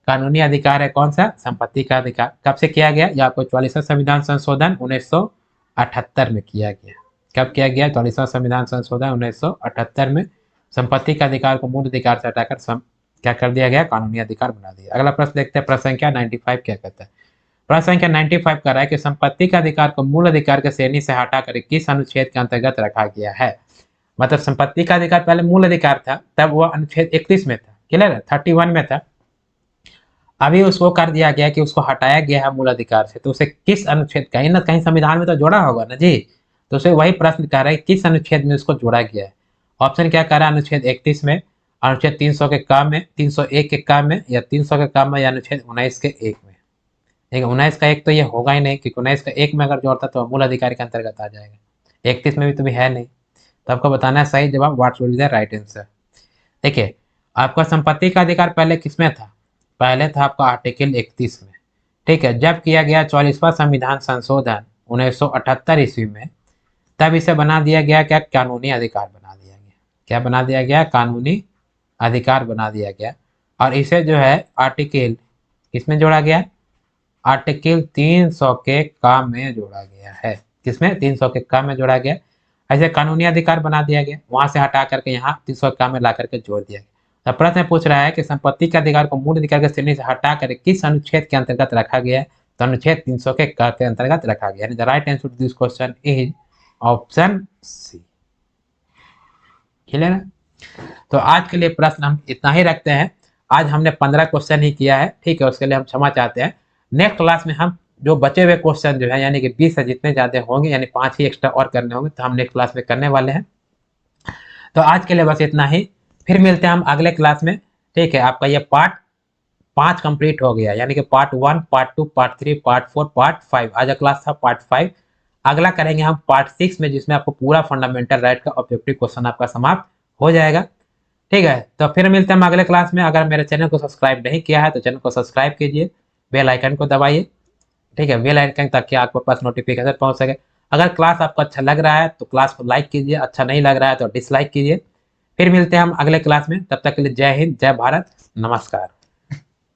कानूनी अधिकार है। कौन सा? संपत्ति का अधिकार। कब से किया गया? या आपको 44वां संविधान संशोधन 1978 में किया गया। कब किया गया? 44वां संविधान संशोधन 1978 में संपत्ति का अधिकार को मूल अधिकार से हटाकर क्या कर दिया गया? कानूनी अधिकार बना दिया। अगला प्रश्न देखते हैं, प्रश्न संख्या 95 क्या कहता है। प्रश्न संख्या 95 कह रहा है कि संपत्ति का अधिकार को मूल अधिकार के श्रेणी से हटाकर किस अनुच्छेद के अंतर्गत रखा गया है? मतलब संपत्ति का अधिकार पहले मूल अधिकार था, तब वह अनुच्छेद 31 में था, क्लियर है, 31 में था। अभी उसको कर दिया गया कि उसको हटाया गया है मूल अधिकार से, तो उसे किस अनुच्छेद, कहीं ना कहीं संविधान में तो जोड़ा होगा ना जी। तो उसे वही प्रश्न कर रहा है किस अनुच्छेद में उसको जोड़ा गया है। ऑप्शन क्या कर रहा है? अनुच्छेद 31 में, अनुच्छेद 300 के काम में, 301 के काम में, या 300 के काम में, या अनुच्छेद 19 के 1 में। ठीक है, 19 का 1 तो ये होगा ही नहीं, क्योंकि 19 का 1 में अगर जोड़ता तो मूल अधिकार के अंतर्गत आ जाएगा। 31 में भी तो भी है नहीं। तो आपको बताना है सही जवाब, what will be the right answer. देखिए, आपका संपत्ति का अधिकार पहले किसमें था? पहले था आपका आर्टिकल 31 में। ठीक है, जब किया गया 44वां संविधान संशोधन 1978 ईस्वी में, तब इसे बना दिया गया क्या? कानूनी अधिकार बना दिया गया। क्या बना दिया गया? कानूनी अधिकार बना दिया गया। और इसे जो है आर्टिकल किसमें जोड़ा गया? आर्टिकल 300 के काम में जोड़ा गया है। किसमें? 300 के काम में जोड़ा गया। ऐसे कानूनी अधिकार बना दिया गया, वहां से हटा करके यहाँ 300 के काम में ला करके जोड़ दिया गया। तो प्रश्न पूछ रहा है कि संपत्ति के अधिकार को मूल अधिकार के श्रेणी से हटा कर किस अनुच्छेद के अंतर्गत रखा गया है? तो अनुच्छेद 300 के क के अंतर्गत रखा गया है। The right answer to this question is option C. Clear है? तो आज के लिए प्रश्न हम इतना ही रखते हैं। आज हमने 15 क्वेश्चन ही किया है, ठीक है, उसके लिए हम क्षमा चाहते हैं। नेक्स्ट क्लास में हम जो बचे हुए क्वेश्चन जो है, यानी कि 20 से जितने ज्यादा होंगे, यानी 5 ही एक्स्ट्रा और करने होंगे, तो हम नेक्स्ट क्लास में करने वाले हैं। तो आज के लिए बस इतना ही, फिर मिलते हैं हम अगले क्लास में। ठीक है, आपका ये पार्ट 5 कंप्लीट हो गया, यानी कि part 1, part 2, part 3, part 4, part 5। आज का क्लास था पार्ट 5। अगला करेंगे हम पार्ट 6 में, जिसमें आपको पूरा फंडामेंटल राइट का ऑब्जेक्टिव क्वेश्चन आपका समाप्त हो जाएगा। ठीक है, तो फिर मिलते हैं हम अगले क्लास में। अगर मेरे चैनल को सब्सक्राइब नहीं किया है तो चैनल को सब्सक्राइब कीजिए, बेल आइकन को दबाइए। ठीक है, बेल आइकन, ताकि आपके पास नोटिफिकेशन पहुंच सके। अगर क्लास आपको अच्छा लग रहा है तो क्लास को लाइक कीजिए, अच्छा नहीं लग रहा है तो डिसलाइक कीजिए। फिर मिलते हैं हम अगले क्लास में, तब तक के लिए जय हिंद, जय भारत, नमस्कार।